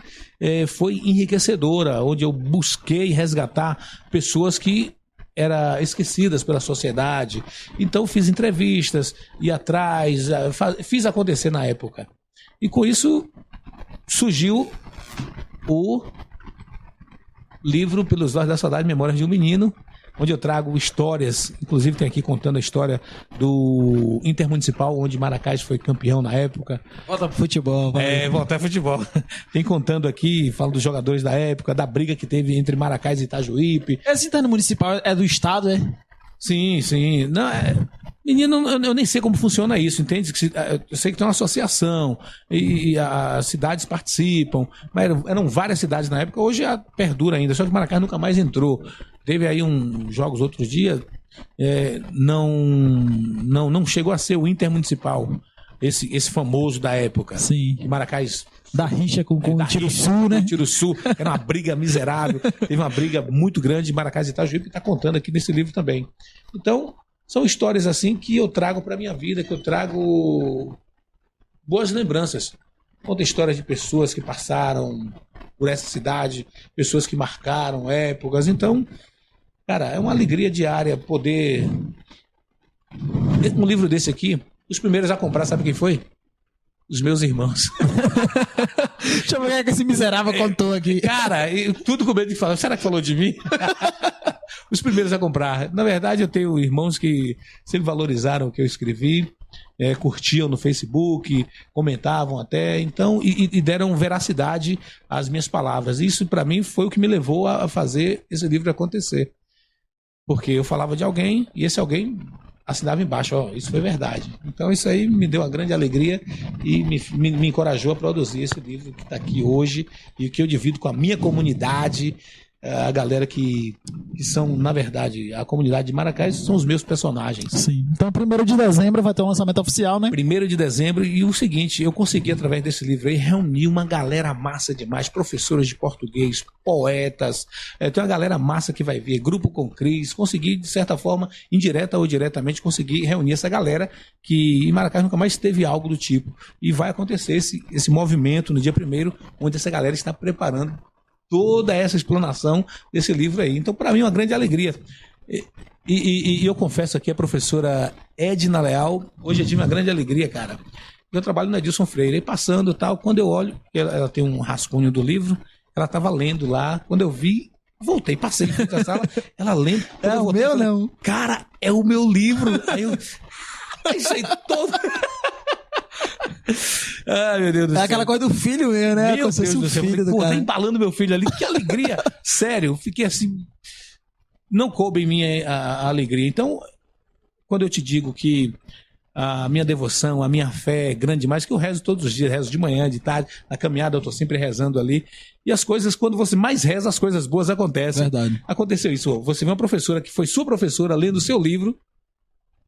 foi enriquecedora, onde eu busquei resgatar pessoas que eram esquecidas pela sociedade. Então fiz entrevistas, ia atrás, fiz acontecer na época. E com isso surgiu o livro Pelos Olhos da Saudade, Memórias de um Menino, onde eu trago histórias, inclusive tem aqui contando a história do Intermunicipal, onde Maracás foi campeão na época. Volta pro futebol. Voltar ao futebol. Tem contando aqui, falo dos jogadores da época, da briga que teve entre Maracás e Itajuípe. Esse Intermunicipal é do estado, é? Sim. Não, menino, eu nem sei como funciona isso, entende? Eu sei que tem uma associação e as cidades participam, mas eram várias cidades na época, hoje perdura ainda, só que Maracás nunca mais entrou. Teve aí uns jogos outros dias, não chegou a ser o Intermunicipal, esse famoso da época. Sim. Que Maracás... Da rixa com o Tiruçu, né? Tiruçu, era uma briga miserável, teve uma briga muito grande de Maracás e Itajuípe, que está contando aqui nesse livro também. Então, são histórias assim que eu trago para minha vida, que eu trago boas lembranças. Conta histórias de pessoas que passaram por essa cidade, pessoas que marcaram épocas. Então, cara, é uma alegria diária poder... Um livro desse aqui, os primeiros a comprar, sabe quem foi? Os meus irmãos. Deixa eu ver o que esse miserável contou aqui. Cara, tudo com medo de falar. Será que falou de mim? Os primeiros a comprar. Na verdade, eu tenho irmãos que sempre valorizaram o que eu escrevi, curtiam no Facebook, comentavam até, então, e deram veracidade às minhas palavras. Isso, para mim, foi o que me levou a fazer esse livro acontecer. Porque eu falava de alguém, e esse alguém assinava embaixo, isso foi verdade. Então isso aí me deu uma grande alegria e me encorajou a produzir esse livro que está aqui hoje e que eu divido com a minha comunidade, a galera que são, na verdade, a comunidade de Maracás são os meus personagens. Sim. Então 1º de dezembro vai ter um lançamento oficial, né? 1º de dezembro, e o seguinte, eu consegui através desse livro aí reunir uma galera massa demais, professores de português, poetas, tem uma galera massa que vai ver, Grupo com Cris, consegui de certa forma, indireta ou diretamente, consegui reunir essa galera que em Maracás nunca mais teve algo do tipo, e vai acontecer esse movimento no dia 1º, onde essa galera está preparando toda essa explanação desse livro aí. Então, para mim, é uma grande alegria. E eu confesso aqui, a professora Edna Leal, hoje eu tive uma grande alegria, cara. Eu trabalho na Edilson Freire, e passando e tal, quando eu olho, ela tem um rascunho do livro, ela estava lendo lá, quando eu vi, voltei, passei em frente à sala, ela lendo. É o meu, não. Cara, é o meu livro. Aí eu... Isso aí todo... Ai, meu Deus do céu. É aquela coisa do filho mesmo, né? Meu Como se Deus fosse do céu. filho do Pô, cara. tá embalando meu filho ali. Que alegria. Sério, eu fiquei assim... Não coube em mim a alegria. Então, quando eu te digo que a minha devoção, a minha fé é grande demais, que eu rezo todos os dias, rezo de manhã, de tarde, na caminhada eu tô sempre rezando ali. E as coisas, quando você mais reza, as coisas boas acontecem. Verdade. Aconteceu isso. Você vê uma professora que foi sua professora lendo o seu livro,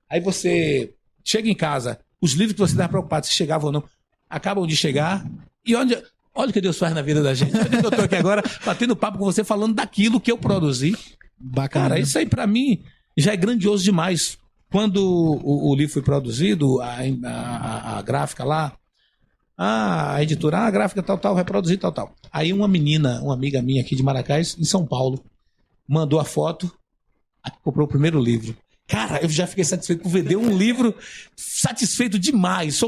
aí você chega em casa, os livros que você estava preocupado se chegavam ou não, acabam de chegar, e olha o que Deus faz na vida da gente. Eu tô aqui agora batendo papo com você, falando daquilo que eu produzi. Bacana. Cara, isso aí pra mim já é grandioso demais. Quando o livro foi produzido, a gráfica lá, a editora, a gráfica tal, reproduzir tal. Aí uma menina, uma amiga minha aqui de Maracás, em São Paulo, mandou a foto, comprou o primeiro livro. Cara, eu já fiquei satisfeito por vender um livro, satisfeito demais.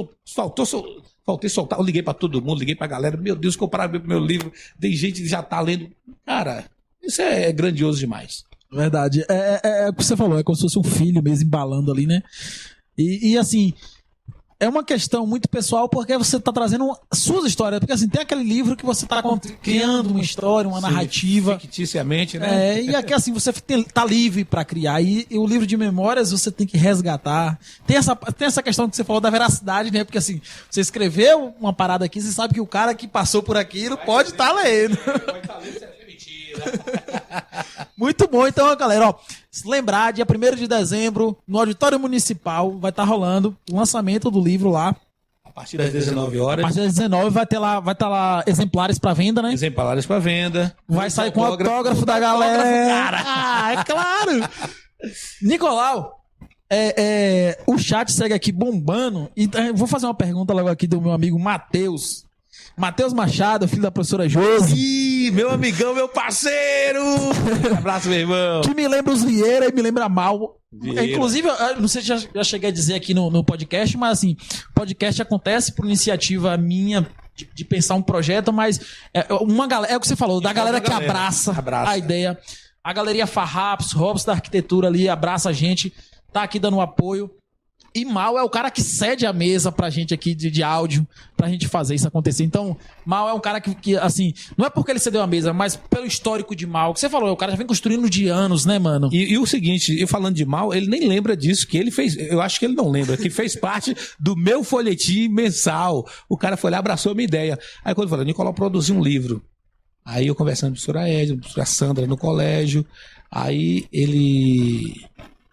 Faltei soltar, eu liguei pra todo mundo, liguei pra galera, meu Deus, compraram meu livro, tem gente que já tá lendo. Cara, isso é grandioso demais. Verdade. É o que você falou, é como se fosse um filho mesmo embalando ali, né? E assim, é uma questão muito pessoal porque você tá trazendo suas histórias. Porque assim, tem aquele livro que você tá criando uma história, uma narrativa. Ficticiamente, né? E aqui assim, você tá livre pra criar. E o livro de memórias você tem que resgatar. Tem essa questão que você falou da veracidade, né? Porque assim, você escreveu uma parada aqui, você sabe que o cara que passou por aquilo pode estar lendo. Pode estar lendo, isso é mentira. Muito bom, então, galera, ó, se lembrar, dia 1º de dezembro, no Auditório Municipal, vai estar rolando o lançamento do livro lá. A partir das 19 A horas. partir das 19 vai estar lá exemplares para venda, né? Exemplares para venda. Vai sair com o autógrafo da galera. Cara. Ah, é claro. Nicolau, o chat segue aqui bombando. E eu vou fazer uma pergunta logo aqui do meu amigo Matheus. Matheus Machado, filho da professora Josi. Ih, meu amigão, meu parceiro! Abraço, meu irmão. Que me lembra os Vieira e me lembra mal. Vieira. Inclusive, eu não sei se já cheguei a dizer aqui no podcast, mas assim, podcast acontece por iniciativa minha de pensar um projeto, mas uma galera, é o que você falou, da galera que abraça a ideia. A galeria Farrapos, Robson da Arquitetura ali, abraça a gente, tá aqui dando apoio. E Mal é o cara que cede a mesa pra gente aqui de áudio, pra gente fazer isso acontecer. Então, Mal é um cara que, assim, não é porque ele cedeu a mesa, mas pelo histórico de Mal, que você falou, o cara já vem construindo de anos, né, mano? E o seguinte, eu falando de Mal, ele nem lembra disso, que ele fez, eu acho que ele não lembra, que fez parte do meu folhetim mensal. O cara foi lá, abraçou a minha ideia. Aí quando eu falei, Nicolau, produziu um livro. Aí eu conversando com a professora Edna, com a professora Sandra no colégio, aí ele...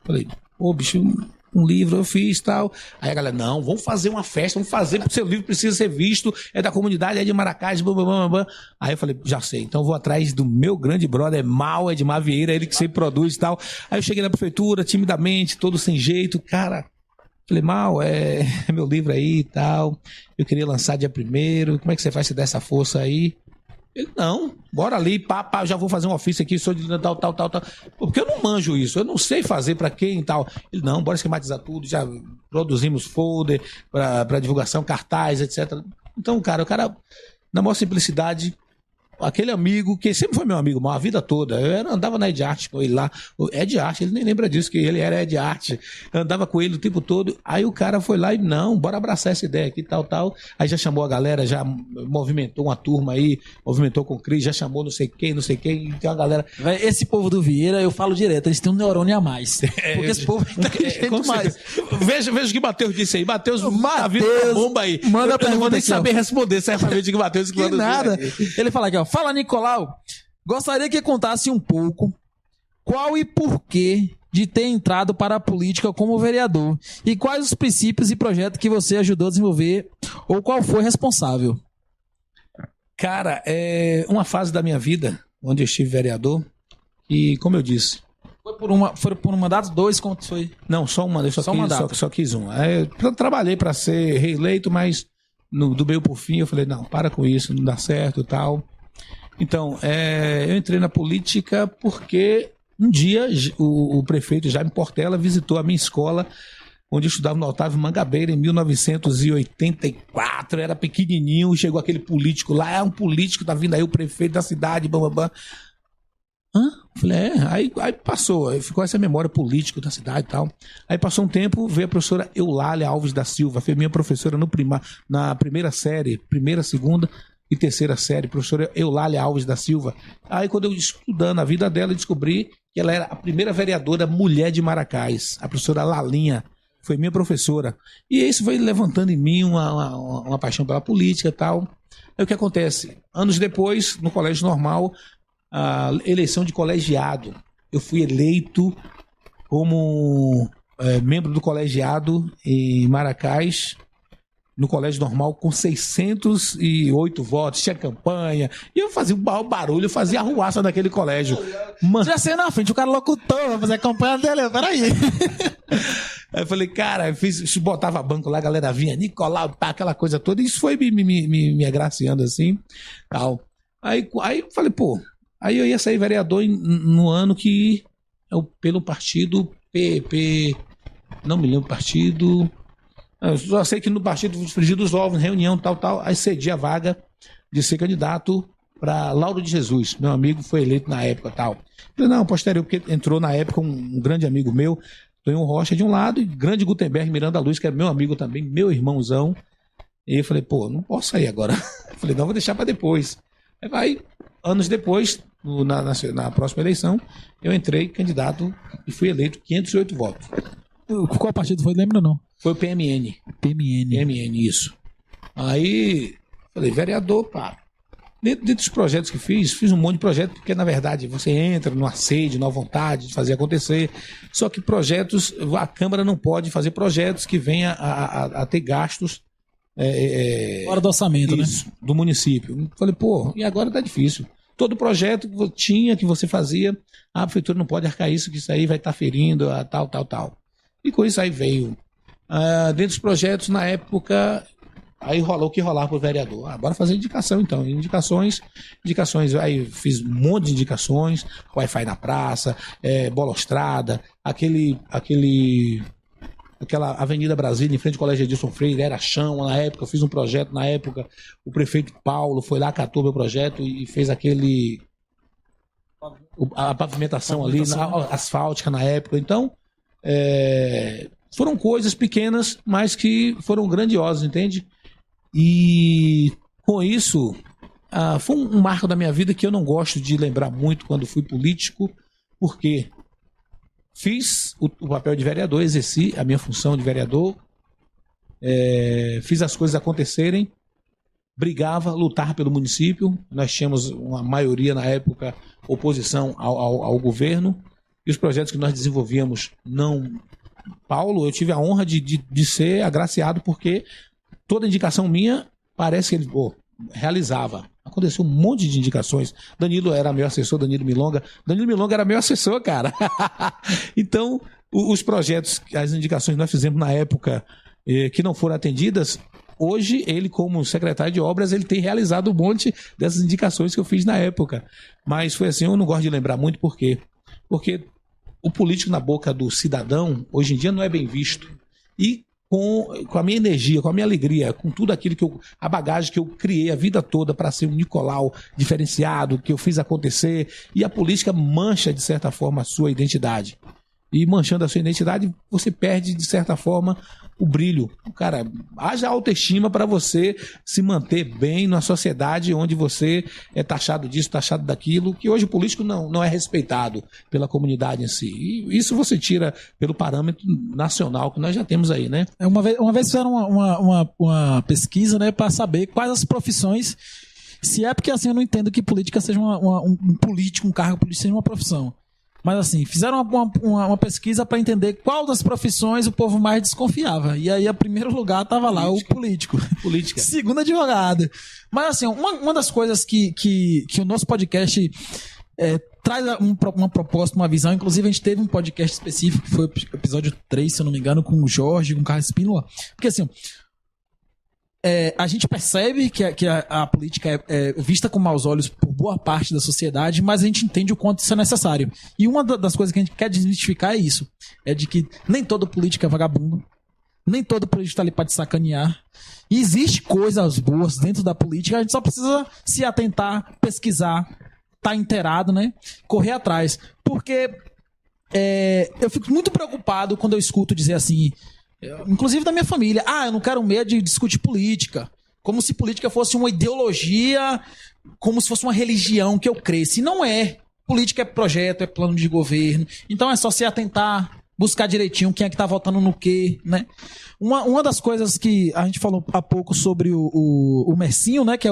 Falei, pô, bicho... Um livro eu fiz e tal. Aí a galera, não, vamos fazer uma festa, vamos fazer porque o seu livro precisa ser visto, é da comunidade, é de Maracás, blá, blá, blá, blá. Aí eu falei, já sei, então eu vou atrás do meu grande brother, Mal, Edmar Vieira, ele que sempre produz e tal. Aí eu cheguei na prefeitura, timidamente, todo sem jeito, cara. Falei, Mal, é meu livro aí e tal, eu queria lançar dia 1º, como é que você faz se der essa força aí? Ele, não, bora ali, pá, já vou fazer um ofício aqui, sou de tal. Porque eu não manjo isso, eu não sei fazer pra quem e tal. Ele, não, bora esquematizar tudo, já produzimos folder pra divulgação, cartaz, etc. Então, o cara, na maior simplicidade, aquele amigo que sempre foi meu amigo, a vida toda, eu andava na Ed Arte com ele lá, Ed Arte, ele nem lembra disso, que ele era Ed Arte, eu andava com ele o tempo todo, aí o cara foi lá e, não, bora abraçar essa ideia aqui, tal, aí já chamou a galera, já movimentou uma turma aí, movimentou com o Cris, já chamou não sei quem, e tem uma galera... Esse povo do Vieira, eu falo direto, eles têm um neurônio a mais, porque esse povo é inteligente demais. Veja o que Matheus disse aí, Matheus tá vindo com a bomba aí, manda eu não vou nem aqui, saber responder certamente o que Matheus que nada, ele fala aqui, ó, fala Nicolau, gostaria que contasse um pouco qual e porquê de ter entrado para a política como vereador e quais os princípios e projetos que você ajudou a desenvolver ou qual foi responsável. Cara, é uma fase da minha vida onde eu estive vereador e, como eu disse... Foi por um mandato? 2? Como foi? Não, só um mandato, só quis um. Eu trabalhei para ser reeleito, mas do meio por fim eu falei, não, para com isso, não dá certo e tal... Então, eu entrei na política porque um dia o prefeito Jaime Portela visitou a minha escola, onde eu estudava no Otávio Mangabeira, em 1984, era pequenininho, chegou aquele político lá, um político, tá vindo aí o prefeito da cidade, bam. Falei, aí passou, aí ficou essa memória política da cidade e tal. Aí passou um tempo, veio a professora Eulália Alves da Silva, foi minha professora na primeira série, primeira, segunda e terceira série, professora Eulália Alves da Silva. Aí quando eu estudando a vida dela, eu descobri que ela era a primeira vereadora mulher de Maracás, a professora Lalinha, foi minha professora. E isso foi levantando em mim uma paixão pela política e tal. Aí o que acontece? Anos depois, no colégio normal, a eleição de colegiado. Eu fui eleito como membro do colegiado em Maracás, no colégio normal, com 608 votos, tinha campanha, e eu fazia um barulho, eu fazia arruaça naquele colégio. Já sei na frente, o cara locutor, vai fazer a campanha dele, peraí. Aí eu falei, cara, botava banco lá, a galera vinha, Nicolau, pá, aquela coisa toda, e isso foi me agraciando assim, tal. Aí eu falei, pô, aí eu ia sair vereador no ano que pelo partido PP, não me lembro o partido, eu só sei que no partido Frigir dos Ovos, reunião, tal, aí cedi a vaga de ser candidato para Lauro de Jesus, meu amigo foi eleito na época, tal. Eu falei, não, posterior, porque entrou na época um grande amigo meu, Tonho Rocha de um lado, e grande Gutenberg Miranda Luz, que é meu amigo também, meu irmãozão. E eu falei, pô, não posso sair agora. Eu falei, não, vou deixar para depois. Aí, anos depois, na próxima eleição, eu entrei candidato e fui eleito 508 votos. Qual partido foi, lembra ou não? Foi o PMN. PMN, isso. Aí, falei, vereador, pá. Dentro dos projetos que fiz um monte de projetos, porque na verdade você entra numa sede, numa vontade de fazer acontecer. Só que projetos, a Câmara não pode fazer projetos que venham a ter gastos fora do orçamento, isso, né? Do município. Falei, pô, e agora tá difícil. Todo projeto que você fazia, a prefeitura não pode arcar isso, que isso aí vai estar ferindo a tal. E com isso aí veio. Dentro dos projetos, na época, aí rolou o que rolava pro vereador. Bora fazer indicação, então. Indicações, aí fiz um monte de indicações, Wi-Fi na praça, Bolostrada, aquela Avenida Brasília, em frente ao Colégio Edilson Freire, era chão na época, eu fiz um projeto na época, o prefeito Paulo foi lá, catou meu projeto e fez a pavimentação ali, asfáltica na época. Então, foram coisas pequenas, mas que foram grandiosas, entende? E com isso, foi um marco da minha vida que eu não gosto de lembrar muito quando fui político, porque fiz o papel de vereador, exerci a minha função de vereador, fiz as coisas acontecerem, brigava, lutava pelo município, nós tínhamos uma maioria na época, oposição ao governo, e os projetos que nós desenvolvíamos não... Paulo, eu tive a honra de ser agraciado, porque toda indicação minha, parece que ele realizava. Aconteceu um monte de indicações. Danilo era meu assessor, Danilo Milonga era meu assessor, cara. Então, os projetos, as indicações que nós fizemos na época, que não foram atendidas, hoje ele, como secretário de obras, ele tem realizado um monte dessas indicações que eu fiz na época. Mas foi assim, eu não gosto de lembrar muito, por quê? Porque o político na boca do cidadão, hoje em dia, não é bem visto. E com a minha energia, com a minha alegria, com tudo aquilo a bagagem que eu criei a vida toda para ser um Nicolau diferenciado, que eu fiz acontecer, e a política mancha, de certa forma, a sua identidade. E manchando a sua identidade, você perde, de certa forma, o brilho. Cara, haja autoestima para você se manter bem na sociedade onde você é taxado disso, taxado daquilo, que hoje o político não é respeitado pela comunidade em si. E isso você tira pelo parâmetro nacional que nós já temos aí, né? Uma vez fizeram uma pesquisa, né, para saber quais as profissões. Se é porque assim eu não entendo que política seja um político, um cargo político seja uma profissão. Mas assim, fizeram uma pesquisa para entender qual das profissões o povo mais desconfiava. E aí, em primeiro lugar, estava lá o político. Política. Segundo, advogado. Mas assim, uma das coisas que o nosso podcast traz uma proposta, uma visão. Inclusive, a gente teve um podcast específico, que foi o episódio 3, se eu não me engano, com o Jorge, com o Carlos Espínola. Porque assim... a gente percebe que a política é vista com maus olhos por boa parte da sociedade, mas a gente entende o quanto isso é necessário. E uma das coisas que a gente quer desmistificar é isso. É de que nem todo político é vagabundo, nem todo político está ali para te sacanear. E existe coisas boas dentro da política, a gente só precisa se atentar, pesquisar, estar inteirado, né? Correr atrás. Porque eu fico muito preocupado quando eu escuto dizer assim, inclusive da minha família, eu não quero medo de discutir política. Como se política fosse uma ideologia, como se fosse uma religião que eu cresci. E não é. Política é projeto, é plano de governo. Então é só se atentar, buscar direitinho quem é que tá votando no quê, né? Uma das coisas que a gente falou há pouco sobre o Mercinho, né? Que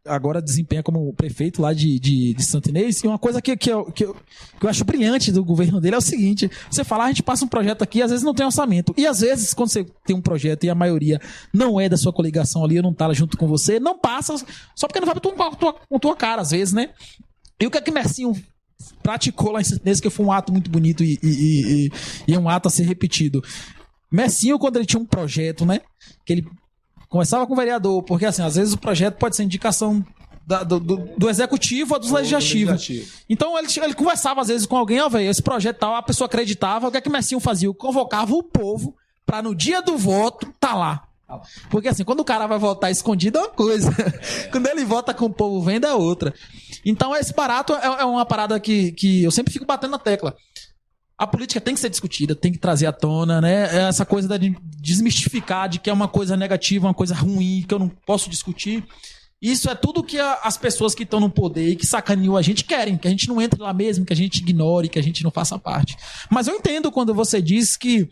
agora desempenha como prefeito lá de Santo Inês. E uma coisa que eu acho brilhante do governo dele é o seguinte: você fala, a gente passa um projeto aqui, às vezes não tem orçamento. E às vezes, quando você tem um projeto e a maioria não é da sua coligação ali, não tá lá junto com você, não passa, só porque não vai com tua cara, às vezes, né? E o que é que Mercinho praticou lá em Santo Inês, que foi um ato muito bonito e um ato a ser repetido. Mercinho, quando ele tinha um projeto, né? Que ele conversava com o vereador, porque assim, às vezes o projeto pode ser indicação do executivo ou do legislativo. Então ele conversava às vezes com alguém, velho, esse projeto tal, a pessoa acreditava, o que é que Mercinho fazia? Convocava o povo pra no dia do voto tá lá. Porque assim, quando o cara vai votar escondido é uma coisa, quando ele vota com o povo vendo é outra. Então esse barato é uma parada que eu sempre fico batendo na tecla. A política tem que ser discutida, tem que trazer à tona, né? Essa coisa de desmistificar de que é uma coisa negativa, uma coisa ruim, que eu não posso discutir. Isso é tudo que as pessoas que estão no poder e que sacaneam a gente querem, que a gente não entre lá mesmo, que a gente ignore, que a gente não faça parte. Mas eu entendo quando você diz que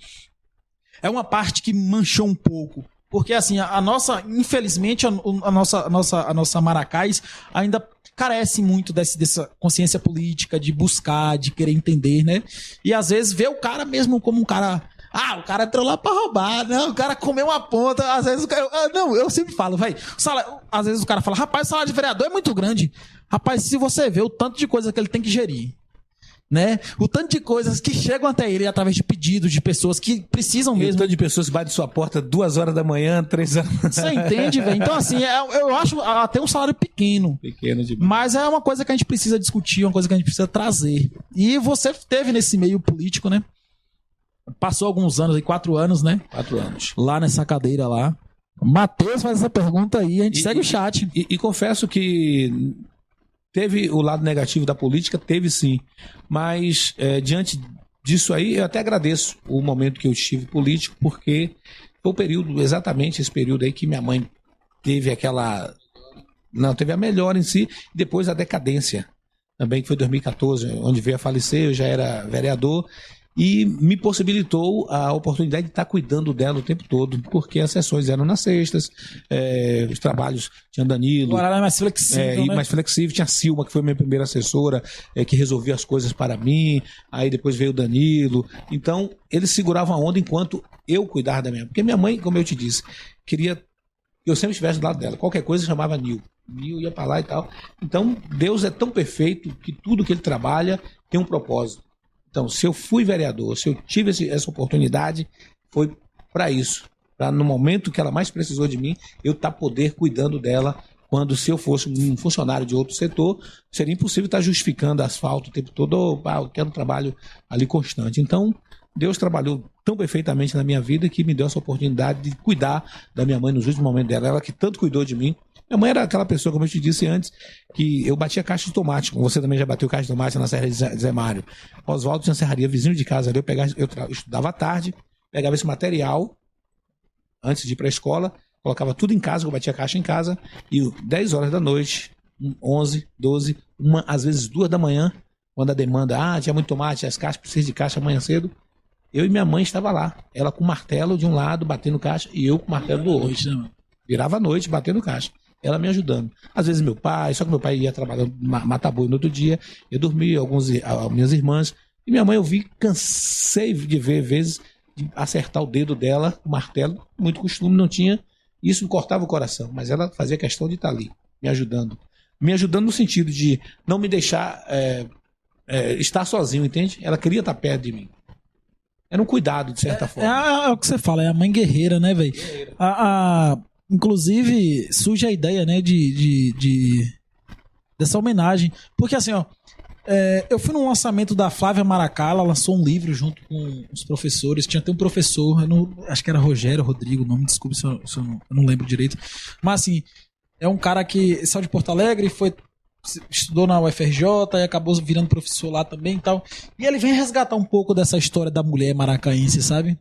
é uma parte que manchou um pouco. Porque assim, a nossa, infelizmente, a nossa Maracás ainda carece muito dessa consciência política, de buscar, de querer entender, né? E às vezes vê o cara mesmo como um cara... o cara entrou lá pra roubar, né? O cara comeu uma ponta, às vezes o cara... eu sempre falo, velho, às vezes o cara fala, rapaz, o salário de vereador é muito grande. Rapaz, se você vê o tanto de coisa que ele tem que gerir, né? O tanto de coisas que chegam até ele através de pedidos de pessoas que precisam mesmo. O tanto de pessoas que batem sua porta 2 horas da manhã, 3 horas. Você entende, velho? Então, assim, eu acho até um salário pequeno. Pequeno demais. Mas é uma coisa que a gente precisa discutir, uma coisa que a gente precisa trazer. E você teve nesse meio político, né? Passou alguns anos, aí 4 anos, né? 4 anos. Lá nessa cadeira lá. Matheus faz essa pergunta aí, a gente segue o chat. E confesso que teve o lado negativo da política, teve sim. Mas diante disso aí, eu até agradeço o momento que eu estive político, porque foi o período, exatamente esse período aí que minha mãe teve aquela... Não, teve a melhora em si, depois a decadência. Também que foi 2014, onde veio a falecer, eu já era vereador, e me possibilitou a oportunidade de estar cuidando dela o tempo todo, porque as sessões eram nas sextas, os trabalhos tinha Danilo. O horário é mais flexível, né? Mais flexível. Tinha a Silma, que foi minha primeira assessora, que resolvia as coisas para mim, aí depois veio o Danilo. Então, eles seguravam a onda enquanto eu cuidava da minha mãe. Porque minha mãe, como eu te disse, queria que eu sempre estivesse do lado dela. Qualquer coisa chamava Nil. Nil ia para lá e tal. Então, Deus é tão perfeito que tudo que ele trabalha tem um propósito. Então, se eu fui vereador, se eu tive essa oportunidade, foi para isso. Para no momento que ela mais precisou de mim, eu estar poder cuidando dela, quando se eu fosse um funcionário de outro setor, seria impossível estar justificando asfalto o tempo todo, eu quero um trabalho ali constante. Então, Deus trabalhou tão perfeitamente na minha vida que me deu essa oportunidade de cuidar da minha mãe nos últimos momentos dela, ela que tanto cuidou de mim. Minha mãe era aquela pessoa, como eu te disse antes, que eu batia caixa de tomate. Você também já bateu caixa de tomate na Serra de Zé Mário. Oswaldo tinha serraria, vizinho de casa ali. Eu estudava à tarde, pegava esse material, antes de ir para a escola, colocava tudo em casa, eu batia caixa em casa, e 10 horas da noite, 11, 12, às vezes 2 da manhã, quando a demanda, tinha muito tomate, as caixas, precisa de caixa amanhã cedo, eu e minha mãe estava lá. Ela com o martelo de um lado, batendo caixa, e eu com o martelo do outro. Virava a noite, batendo caixa. Ela me ajudando. Às vezes meu pai, só que meu pai ia trabalhar, matar boi no outro dia, eu dormia, minhas irmãs, e minha mãe eu cansei de ver, vezes, de acertar o dedo dela, o martelo, muito costume, não tinha, isso me cortava o coração, mas ela fazia questão de estar ali, me ajudando no sentido de não me deixar estar sozinho, entende? Ela queria estar perto de mim. Era um cuidado, de certa forma. É o que você fala, é a mãe guerreira, né, velho? Inclusive, surge a ideia, né, dessa homenagem. Porque assim, eu fui num lançamento da Flávia Maracá, ela lançou um livro junto com os professores. Tinha até um professor, acho que era Rogério, Rodrigo, o nome, desculpe se eu não lembro direito. Mas assim, é um cara que saiu de Porto Alegre, estudou na UFRJ e acabou virando professor lá também e tal. E ele vem resgatar um pouco dessa história da mulher maracaense, sabe?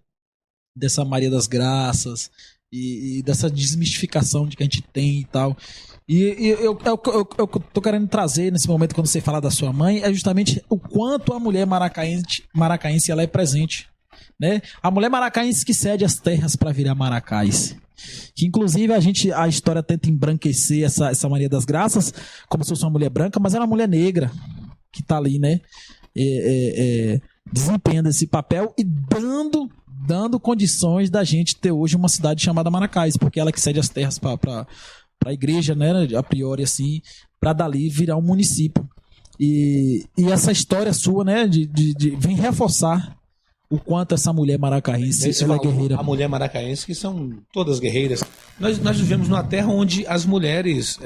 Dessa Maria das Graças e dessa desmistificação de que a gente tem e tal. E eu tô querendo trazer nesse momento, quando você fala da sua mãe, é justamente o quanto a mulher maracaense ela é presente, né? A mulher maracaense que cede as terras para virar maracás. Que inclusive a história tenta embranquecer essa Maria das Graças como se fosse uma mulher branca, mas era uma mulher negra que tá ali, né? Desempenhando esse papel e dando condições da gente ter hoje uma cidade chamada Maracás, porque ela que cede as terras para a igreja, né, a priori, assim, para dali virar um município. E essa história sua, né, vem reforçar o quanto essa mulher maracaense é guerreira. A mulher maracaense, que são todas guerreiras. Nós vivemos numa terra onde as mulheres...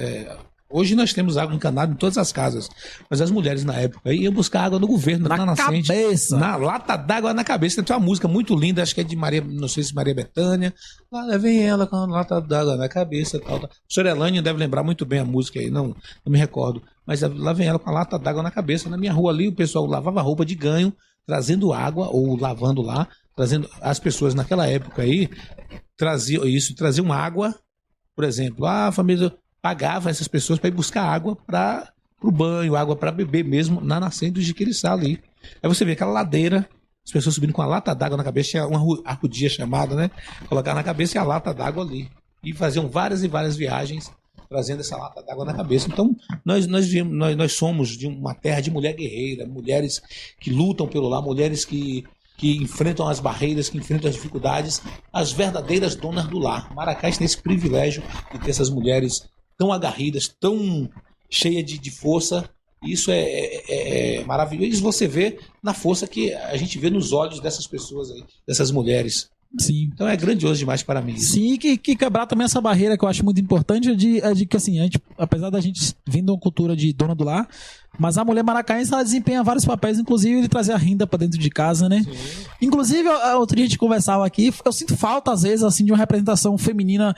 hoje nós temos água encanada em todas as casas, mas as mulheres na época iam buscar água no governo, na nascente, cabeça, na lata d'água na cabeça. Tem uma música muito linda, acho que é de Maria, não sei se Maria Bethânia. Lá vem ela com a lata d'água na cabeça, tal. O senhor Elânio deve lembrar muito bem a música aí, não me recordo. Mas lá vem ela com a lata d'água na cabeça. Na minha rua ali, o pessoal lavava roupa de ganho, trazendo água ou lavando lá, trazendo. As pessoas naquela época aí traziam água, por exemplo, a família pagava essas pessoas para ir buscar água para o banho, água para beber mesmo na nascente do Jiquiriçá ali. Aí você vê aquela ladeira, as pessoas subindo com a lata d'água na cabeça, tinha uma arrudia chamada, né? Colocar na cabeça e a lata d'água ali. E faziam várias e várias viagens trazendo essa lata d'água na cabeça. Então, nós somos de uma terra de mulher guerreira, mulheres que lutam pelo lar, mulheres que enfrentam as barreiras, que enfrentam as dificuldades, as verdadeiras donas do lar. Maracás tem esse privilégio de ter essas mulheres tão agarridas, tão cheias de força. Isso é maravilhoso. Isso você vê na força que a gente vê nos olhos dessas pessoas aí, dessas mulheres. Sim. Então é grandioso demais para mim. Sim, que quebrar também essa barreira que eu acho muito importante é de que assim, a gente, apesar da gente vir de uma cultura de dona do lar, mas a mulher maracaense ela desempenha vários papéis, inclusive de trazer a renda para dentro de casa, né? Sim. Inclusive, outro dia a gente conversava aqui, eu sinto falta às vezes assim de uma representação feminina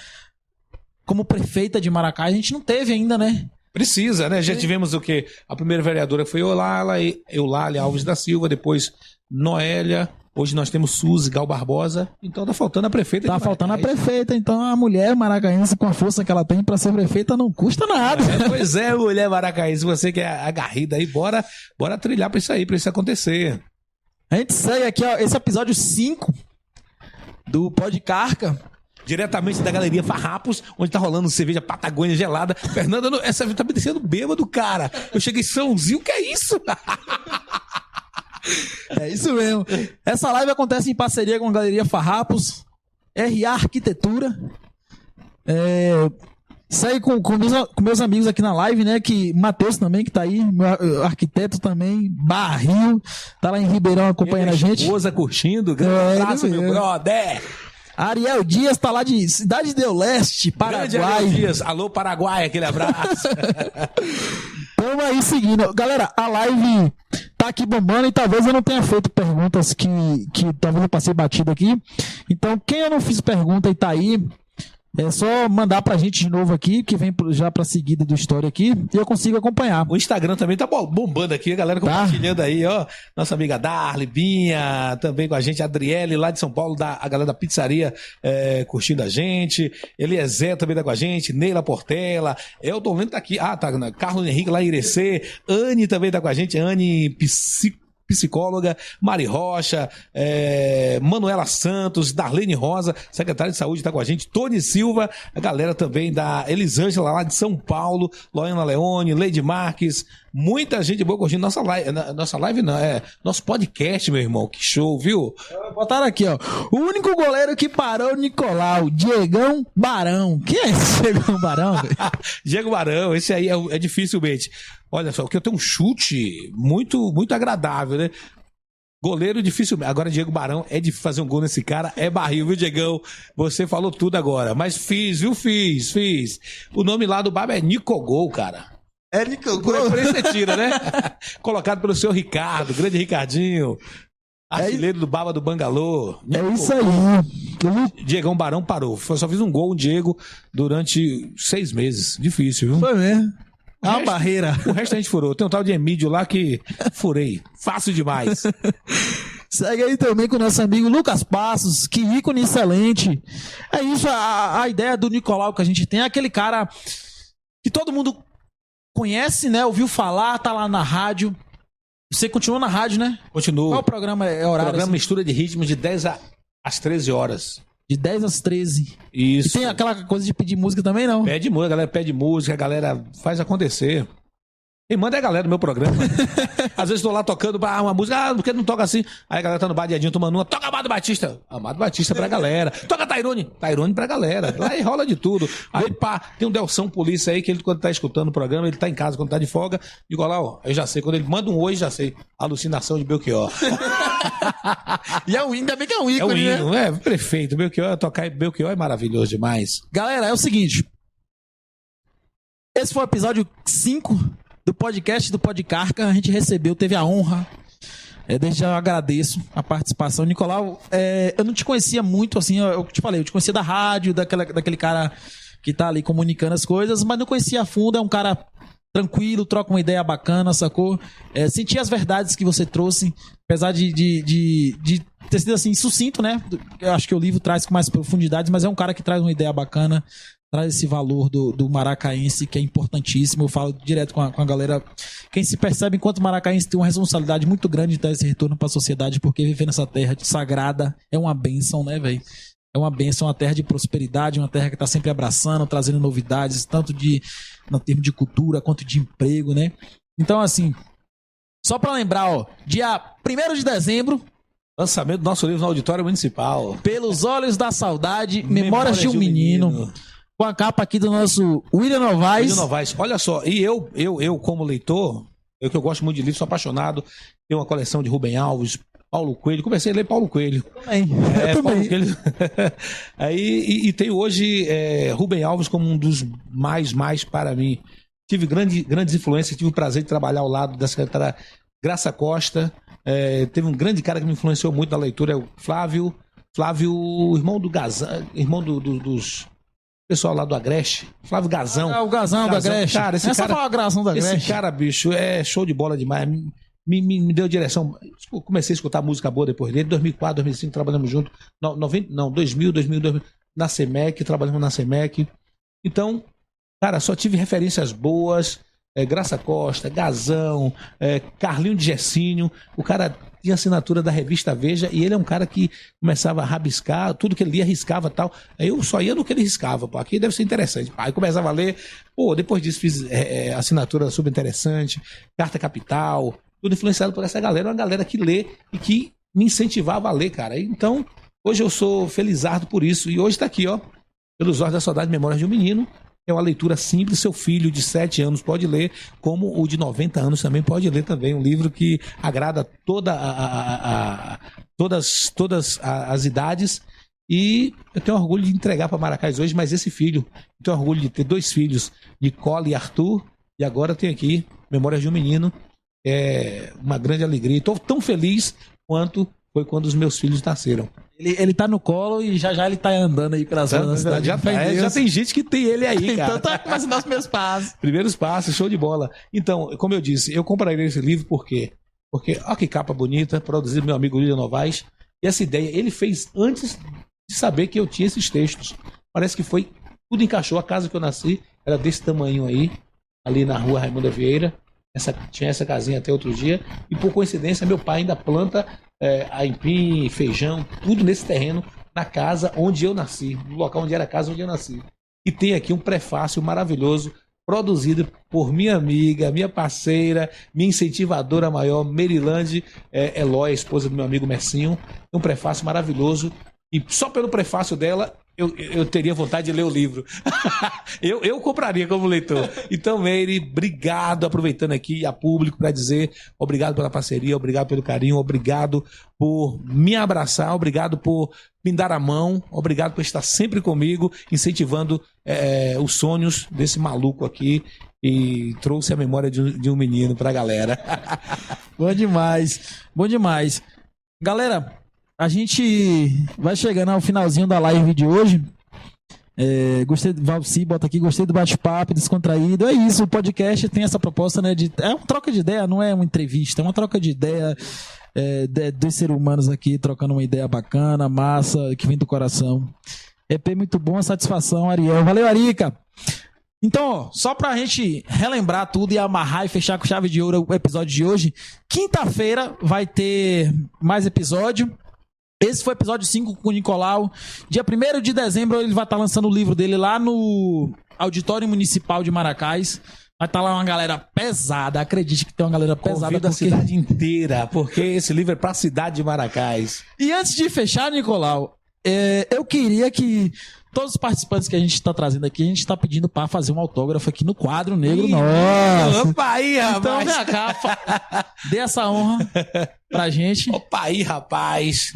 como prefeita de Maracás. A gente não teve ainda, né? Precisa, né? Já tivemos o quê? A primeira vereadora foi Eulália Alves da Silva, depois Noélia. Hoje nós temos Suzy Gal Barbosa. Então tá faltando a prefeita. Tá faltando a prefeita. Então a mulher maracaense, com a força que ela tem pra ser prefeita, não custa nada. Pois é, mulher maracaense. Você que é agarrida aí, bora trilhar pra isso acontecer. A gente segue aqui, ó, esse episódio 5 do Podcarca. Diretamente da Galeria Farrapos, onde tá rolando cerveja Patagônia gelada. Fernanda, essa tá me descendo bêbado, cara. Eu cheguei Sãozinho, que é isso? É isso mesmo. Essa live acontece em parceria com a Galeria Farrapos, RA Arquitetura. Segue com meus amigos aqui na live, né? Que Matheus também, que tá aí, meu arquiteto também, Barril, tá lá em Ribeirão acompanhando a gente. Esposa curtindo, grande abraço, meu brother. Ariel Dias tá lá de Cidade do Leste, Paraguai. Grande Ariel Dias, alô Paraguai, aquele abraço. Tamo aí seguindo. Galera, a live tá aqui bombando e talvez eu não tenha feito perguntas que talvez eu passei batido aqui. Então, quem eu não fiz pergunta e tá aí, é só mandar pra gente de novo aqui, que vem já pra seguida do story aqui, e eu consigo acompanhar. O Instagram também tá bombando aqui, a galera compartilhando aí, ó. Nossa amiga Darly, Binha, também com a gente, Adriele, lá de São Paulo, a galera da pizzaria curtindo a gente. Eliezer também tá com a gente, Neila Portela, Elton Lento tá aqui, tá, Carlos Henrique lá em Irecê, Anne também tá com a gente, Anne psicóloga, Mari Rocha, Manuela Santos, Darlene Rosa, secretária de saúde, está com a gente, Tony Silva, a galera também da Elisângela lá de São Paulo, Loana Leone, Leide Marques, muita gente boa curtindo nossa live não, nosso podcast, meu irmão, que show, viu? Botaram aqui, ó, o único goleiro que parou o Nicolau, Diegão Barão. Quem é esse Diegão Barão? Diego Barão, esse aí é dificilmente. Olha só, que eu tenho um chute muito, muito agradável, né? Goleiro difícil. Agora, Diego Barão é de fazer um gol nesse cara. É barril, viu, Diegão? Você falou tudo agora. Mas fiz. O nome lá do Baba é Nicogol, cara. É Nicogol. Por isso você tira, né? Colocado pelo seu Ricardo, grande Ricardinho. Artilheiro do Baba do Bangalô. É isso aí. Diegão Barão parou. Só fiz um gol, o Diego, durante 6 meses. Difícil, viu? Foi mesmo. É uma resto- barreira. O resto a gente furou. Tem um tal de Emílio lá que furei. Fácil demais. Segue aí também com o nosso amigo Lucas Passos, que ícone excelente. É isso, a ideia do Nicolau que a gente tem é aquele cara que todo mundo conhece, né? Ouviu falar, tá lá na rádio. Você continua na rádio, né? Qual Continua. o programa? É O horário? programa assim? mistura de ritmos de 10 às 13 horas. De 10 às 13. Isso. E tem aquela coisa de pedir música também, não? Pede música, a galera pede música, a galera faz acontecer. Quem manda é a galera do meu programa. Às vezes tô lá tocando uma música, por que não toca assim? Aí a galera tá no badeadinho tomando uma, toca Amado Batista. Amado Batista pra galera. Toca Tairone pra galera. Lá rola de tudo. Aí pá, tem um Delção Polícia aí que ele quando tá escutando o programa, ele tá em casa quando tá de folga, digo lá, ó, eu já sei, quando ele manda um oi, já sei. Alucinação de Belchior. E ainda bem que é um É o ícone, né? hino, é prefeito. Belchior, tocar Belchior é maravilhoso demais. Galera, é o seguinte. Esse foi o episódio 5 do podcast do Podcarca. A gente recebeu, teve a honra. Desde já eu agradeço a participação. Nicolau, eu não te conhecia muito, assim, eu te falei, eu te conhecia da rádio, daquele cara que tá ali comunicando as coisas, mas não conhecia a fundo, é um cara tranquilo, troca uma ideia bacana, sacou? Senti as verdades que você trouxe, apesar de ter sido assim, sucinto, né? Eu acho que o livro traz com mais profundidades, mas é um cara que traz uma ideia bacana, traz esse valor do maracaense, que é importantíssimo. Eu falo direto com a galera. Quem se percebe enquanto maracaense tem uma responsabilidade muito grande de dar esse retorno para a sociedade, porque viver nessa terra sagrada é uma bênção, né, velho? É uma bênção, uma terra de prosperidade, uma terra que está sempre abraçando, trazendo novidades, tanto no termo de cultura quanto de emprego, né? Então, assim, só para lembrar, ó, dia 1º de dezembro, Lançamento do nosso livro no Auditório Municipal. Pelos Olhos da Saudade, Memórias de um Menino. Com a capa aqui do nosso William Novaes. William Novaes. Olha só, e eu como leitor, eu que eu gosto muito de livros, sou apaixonado, tenho uma coleção de Rubem Alves, Paulo Coelho, comecei a ler Paulo Coelho. Também. Eu Paulo também. Coelho. Aí, e tem hoje Rubem Alves como um dos mais para mim. Tive grandes influências, tive o prazer de trabalhar ao lado da secretária Graça Costa. Teve um grande cara que me influenciou muito na leitura, é o Flávio, irmão do Gazan, irmão dos pessoal lá do Agreste, Flávio Gazão. O Gazão do Agreste. Cara, esse É só cara, falar Gazão do Agreste. esse cara, bicho, é show de bola demais. Me deu direção. Comecei a escutar música boa depois dele. 2004, 2005, trabalhamos junto. 2000, na SEMEC, trabalhamos na SEMEC. Então, cara, só tive referências boas. Graça Costa, Gazão, Carlinho de Gersinho. O cara tinha assinatura da revista Veja e ele é um cara que começava a rabiscar, tudo que ele lia, riscava e tal. Aí eu só ia no que ele riscava, pô, aqui deve ser interessante. Aí começava a ler, pô, depois disso fiz assinatura super interessante, Carta Capital, tudo influenciado por essa galera, uma galera que lê e que me incentivava a ler, cara. Então, hoje eu sou felizardo por isso e hoje tá aqui, ó, Pelos Olhos da Saudade, Memórias de um Menino. É uma leitura simples, seu filho de 7 anos pode ler, como o de 90 anos também pode ler também. Um livro que agrada todas as idades. E eu tenho orgulho de entregar para Maracás hoje, mas esse filho, eu tenho orgulho de ter 2 filhos, Nicole e Arthur, e agora tenho aqui Memórias de um Menino. É uma grande alegria. Estou tão feliz quanto foi quando os meus filhos nasceram. Ele tá no colo e já ele tá andando aí pelas ruas da cidade. Já tem gente que tem ele aí, cara. Então tá começando os meus passos. Primeiros passos, show de bola. Então, como eu disse, eu compraria esse livro por quê? Porque, olha que capa bonita, produzido meu amigo William Novaes. E essa ideia, ele fez antes de saber que eu tinha esses textos. Parece que foi, tudo encaixou. A casa que eu nasci era desse tamanho aí, ali na rua Raimunda Vieira. Tinha essa casinha até outro dia. E por coincidência, meu pai ainda planta aipim, feijão, tudo nesse terreno, na casa onde eu nasci, no local onde era a casa onde eu nasci. E tem aqui um prefácio maravilhoso, produzido por minha amiga, minha parceira, minha incentivadora maior, Merilande Eloy, esposa do meu amigo Messinho. Um prefácio maravilhoso. E só pelo prefácio dela, eu teria vontade de ler o livro. eu compraria como leitor. Então, Meire, obrigado, aproveitando aqui a público para dizer obrigado pela parceria, obrigado pelo carinho, obrigado por me abraçar, obrigado por me dar a mão, obrigado por estar sempre comigo, incentivando os sonhos desse maluco aqui e trouxe a memória de um menino para a galera. Bom demais, bom demais. Galera, a gente vai chegando ao finalzinho da live de hoje. Gostei do Valci, bota aqui, gostei do bate-papo, descontraído. É isso, o podcast tem essa proposta, né? É uma troca de ideia, não é uma entrevista, é uma troca de ideia. Dois seres humanos aqui trocando uma ideia bacana, massa, que vem do coração. EP muito bom, satisfação, Ariel. Valeu, Arica! Então, ó, só pra gente relembrar tudo e amarrar e fechar com chave de ouro o episódio de hoje, quinta-feira vai ter mais episódio. Esse foi o episódio 5 com o Nicolau. Dia 1º de dezembro ele vai estar lançando o livro dele lá no Auditório Municipal de Maracás. Vai estar lá uma galera pesada, acredite que tem uma galera pesada. Convido a cidade inteira, porque esse livro é pra cidade de Maracás. E antes de fechar, Nicolau, eu queria que todos os participantes que a gente está trazendo aqui, a gente está pedindo para fazer um autógrafo aqui no quadro negro. Nossa! Opa aí, rapaz! Então vem cá, dê essa honra pra gente. Opa aí, rapaz!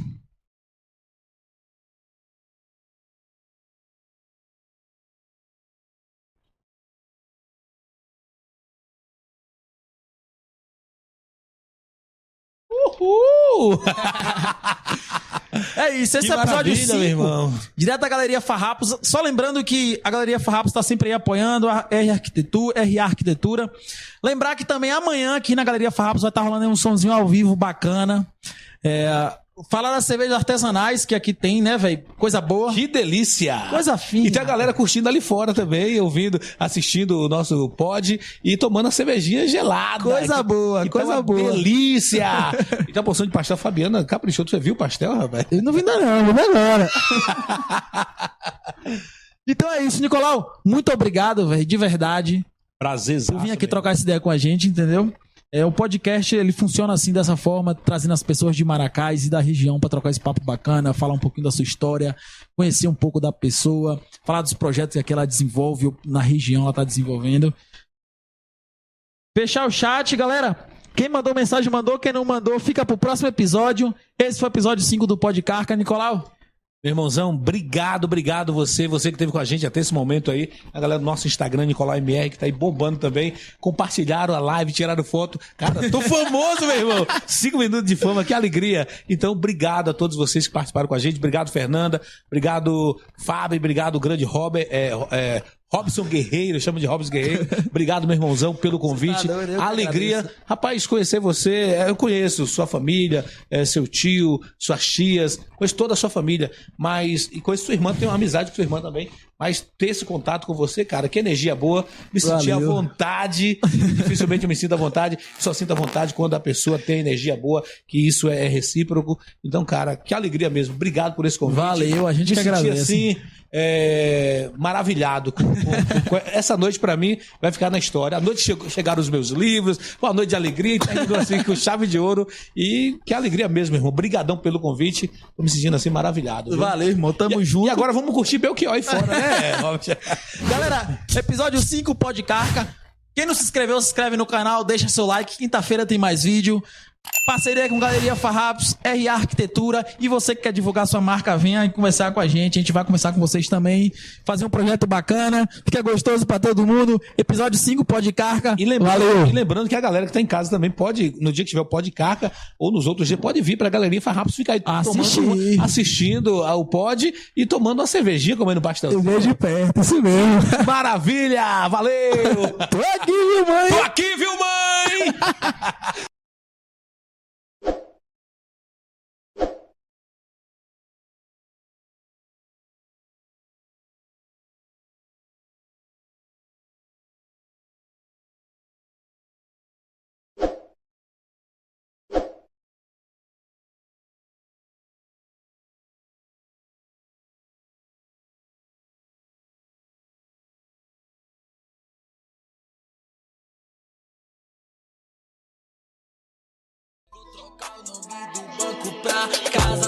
Uhul! É isso, esse é o episódio 5, direto da Galeria Farrapos. Só lembrando que a Galeria Farrapos está sempre aí apoiando a RA Arquitetura. Lembrar que também amanhã aqui na Galeria Farrapos vai estar rolando um sonzinho ao vivo bacana. Falar das cervejas artesanais que aqui tem, né, velho? Coisa boa. Que delícia! Coisa fina. E tem a galera curtindo ali fora também, ouvindo, assistindo o nosso pod e tomando a cervejinha gelada. Coisa boa, coisa boa. Delícia! E tá porção de pastel, Fabiana caprichou. Você viu o pastel, rapaz? Eu não vi ainda não, vou ver agora. Então é isso, Nicolau. Muito obrigado, velho, de verdade. Prazerzaço. Por vir aqui trocar essa ideia com a gente, entendeu? O podcast, ele funciona assim, dessa forma, trazendo as pessoas de Maracás e da região para trocar esse papo bacana, falar um pouquinho da sua história, conhecer um pouco da pessoa, falar dos projetos que ela desenvolve na região, ela tá desenvolvendo. Fechar o chat, galera. Quem mandou mensagem, mandou. Quem não mandou, fica pro próximo episódio. Esse foi o episódio 5 do Podcarca. Nicolau? Meu irmãozão, obrigado você que esteve com a gente até esse momento aí. A galera do nosso Instagram, Nicolau MR, que tá aí bombando também. Compartilharam a live, tiraram foto. Cara, tô famoso, meu irmão. 5 minutos de fama, que alegria. Então, obrigado a todos vocês que participaram com a gente. Obrigado, Fernanda. Obrigado, Fábio. Obrigado, grande Robert. Robson Guerreiro, chama de Robson Guerreiro. Obrigado, meu irmãozão, pelo convite. Alegria. Rapaz, conhecer você, eu conheço sua família, seu tio, suas tias, conheço toda a sua família, e conheço sua irmã, tenho uma amizade com sua irmã também. Mas ter esse contato com você, cara, que energia boa, me senti à vontade, dificilmente eu me sinto à vontade, só sinto à vontade quando a pessoa tem energia boa, que isso é recíproco. Então, cara, que alegria mesmo, obrigado por esse convite. Valeu, a gente que agradece. Assim, maravilhado. Essa noite, pra mim, vai ficar na história. À noite chegaram os meus livros, uma noite de alegria, assim, com chave de ouro, e que alegria mesmo, irmão. Obrigadão pelo convite, tô me sentindo assim maravilhado. Viu? Valeu, irmão, tamo junto. E agora vamos curtir Belchior aí fora, né? Galera, episódio 5, Podcarca. Quem não se inscreveu, se inscreve no canal, deixa seu like. Quinta-feira tem mais vídeo. Parceria com Galeria Farrapos, RA Arquitetura. E você que quer divulgar sua marca, venha conversar com a gente. A gente vai conversar com vocês também. Fazer um projeto bacana. Fica gostoso pra todo mundo. Episódio 5, Podcarca. Valeu. E lembrando que a galera que tá em casa também pode, no dia que tiver o Podcarca, ou nos outros dias, pode vir pra Galeria Farrapos ficar aí assistindo ao pod e tomando uma cervejinha, comendo pastel. Eu vejo de perto, isso mesmo. Maravilha! Valeu! Tô aqui, viu, mãe? Tô aqui, viu, mãe? Trocar o nome do banco pra casa.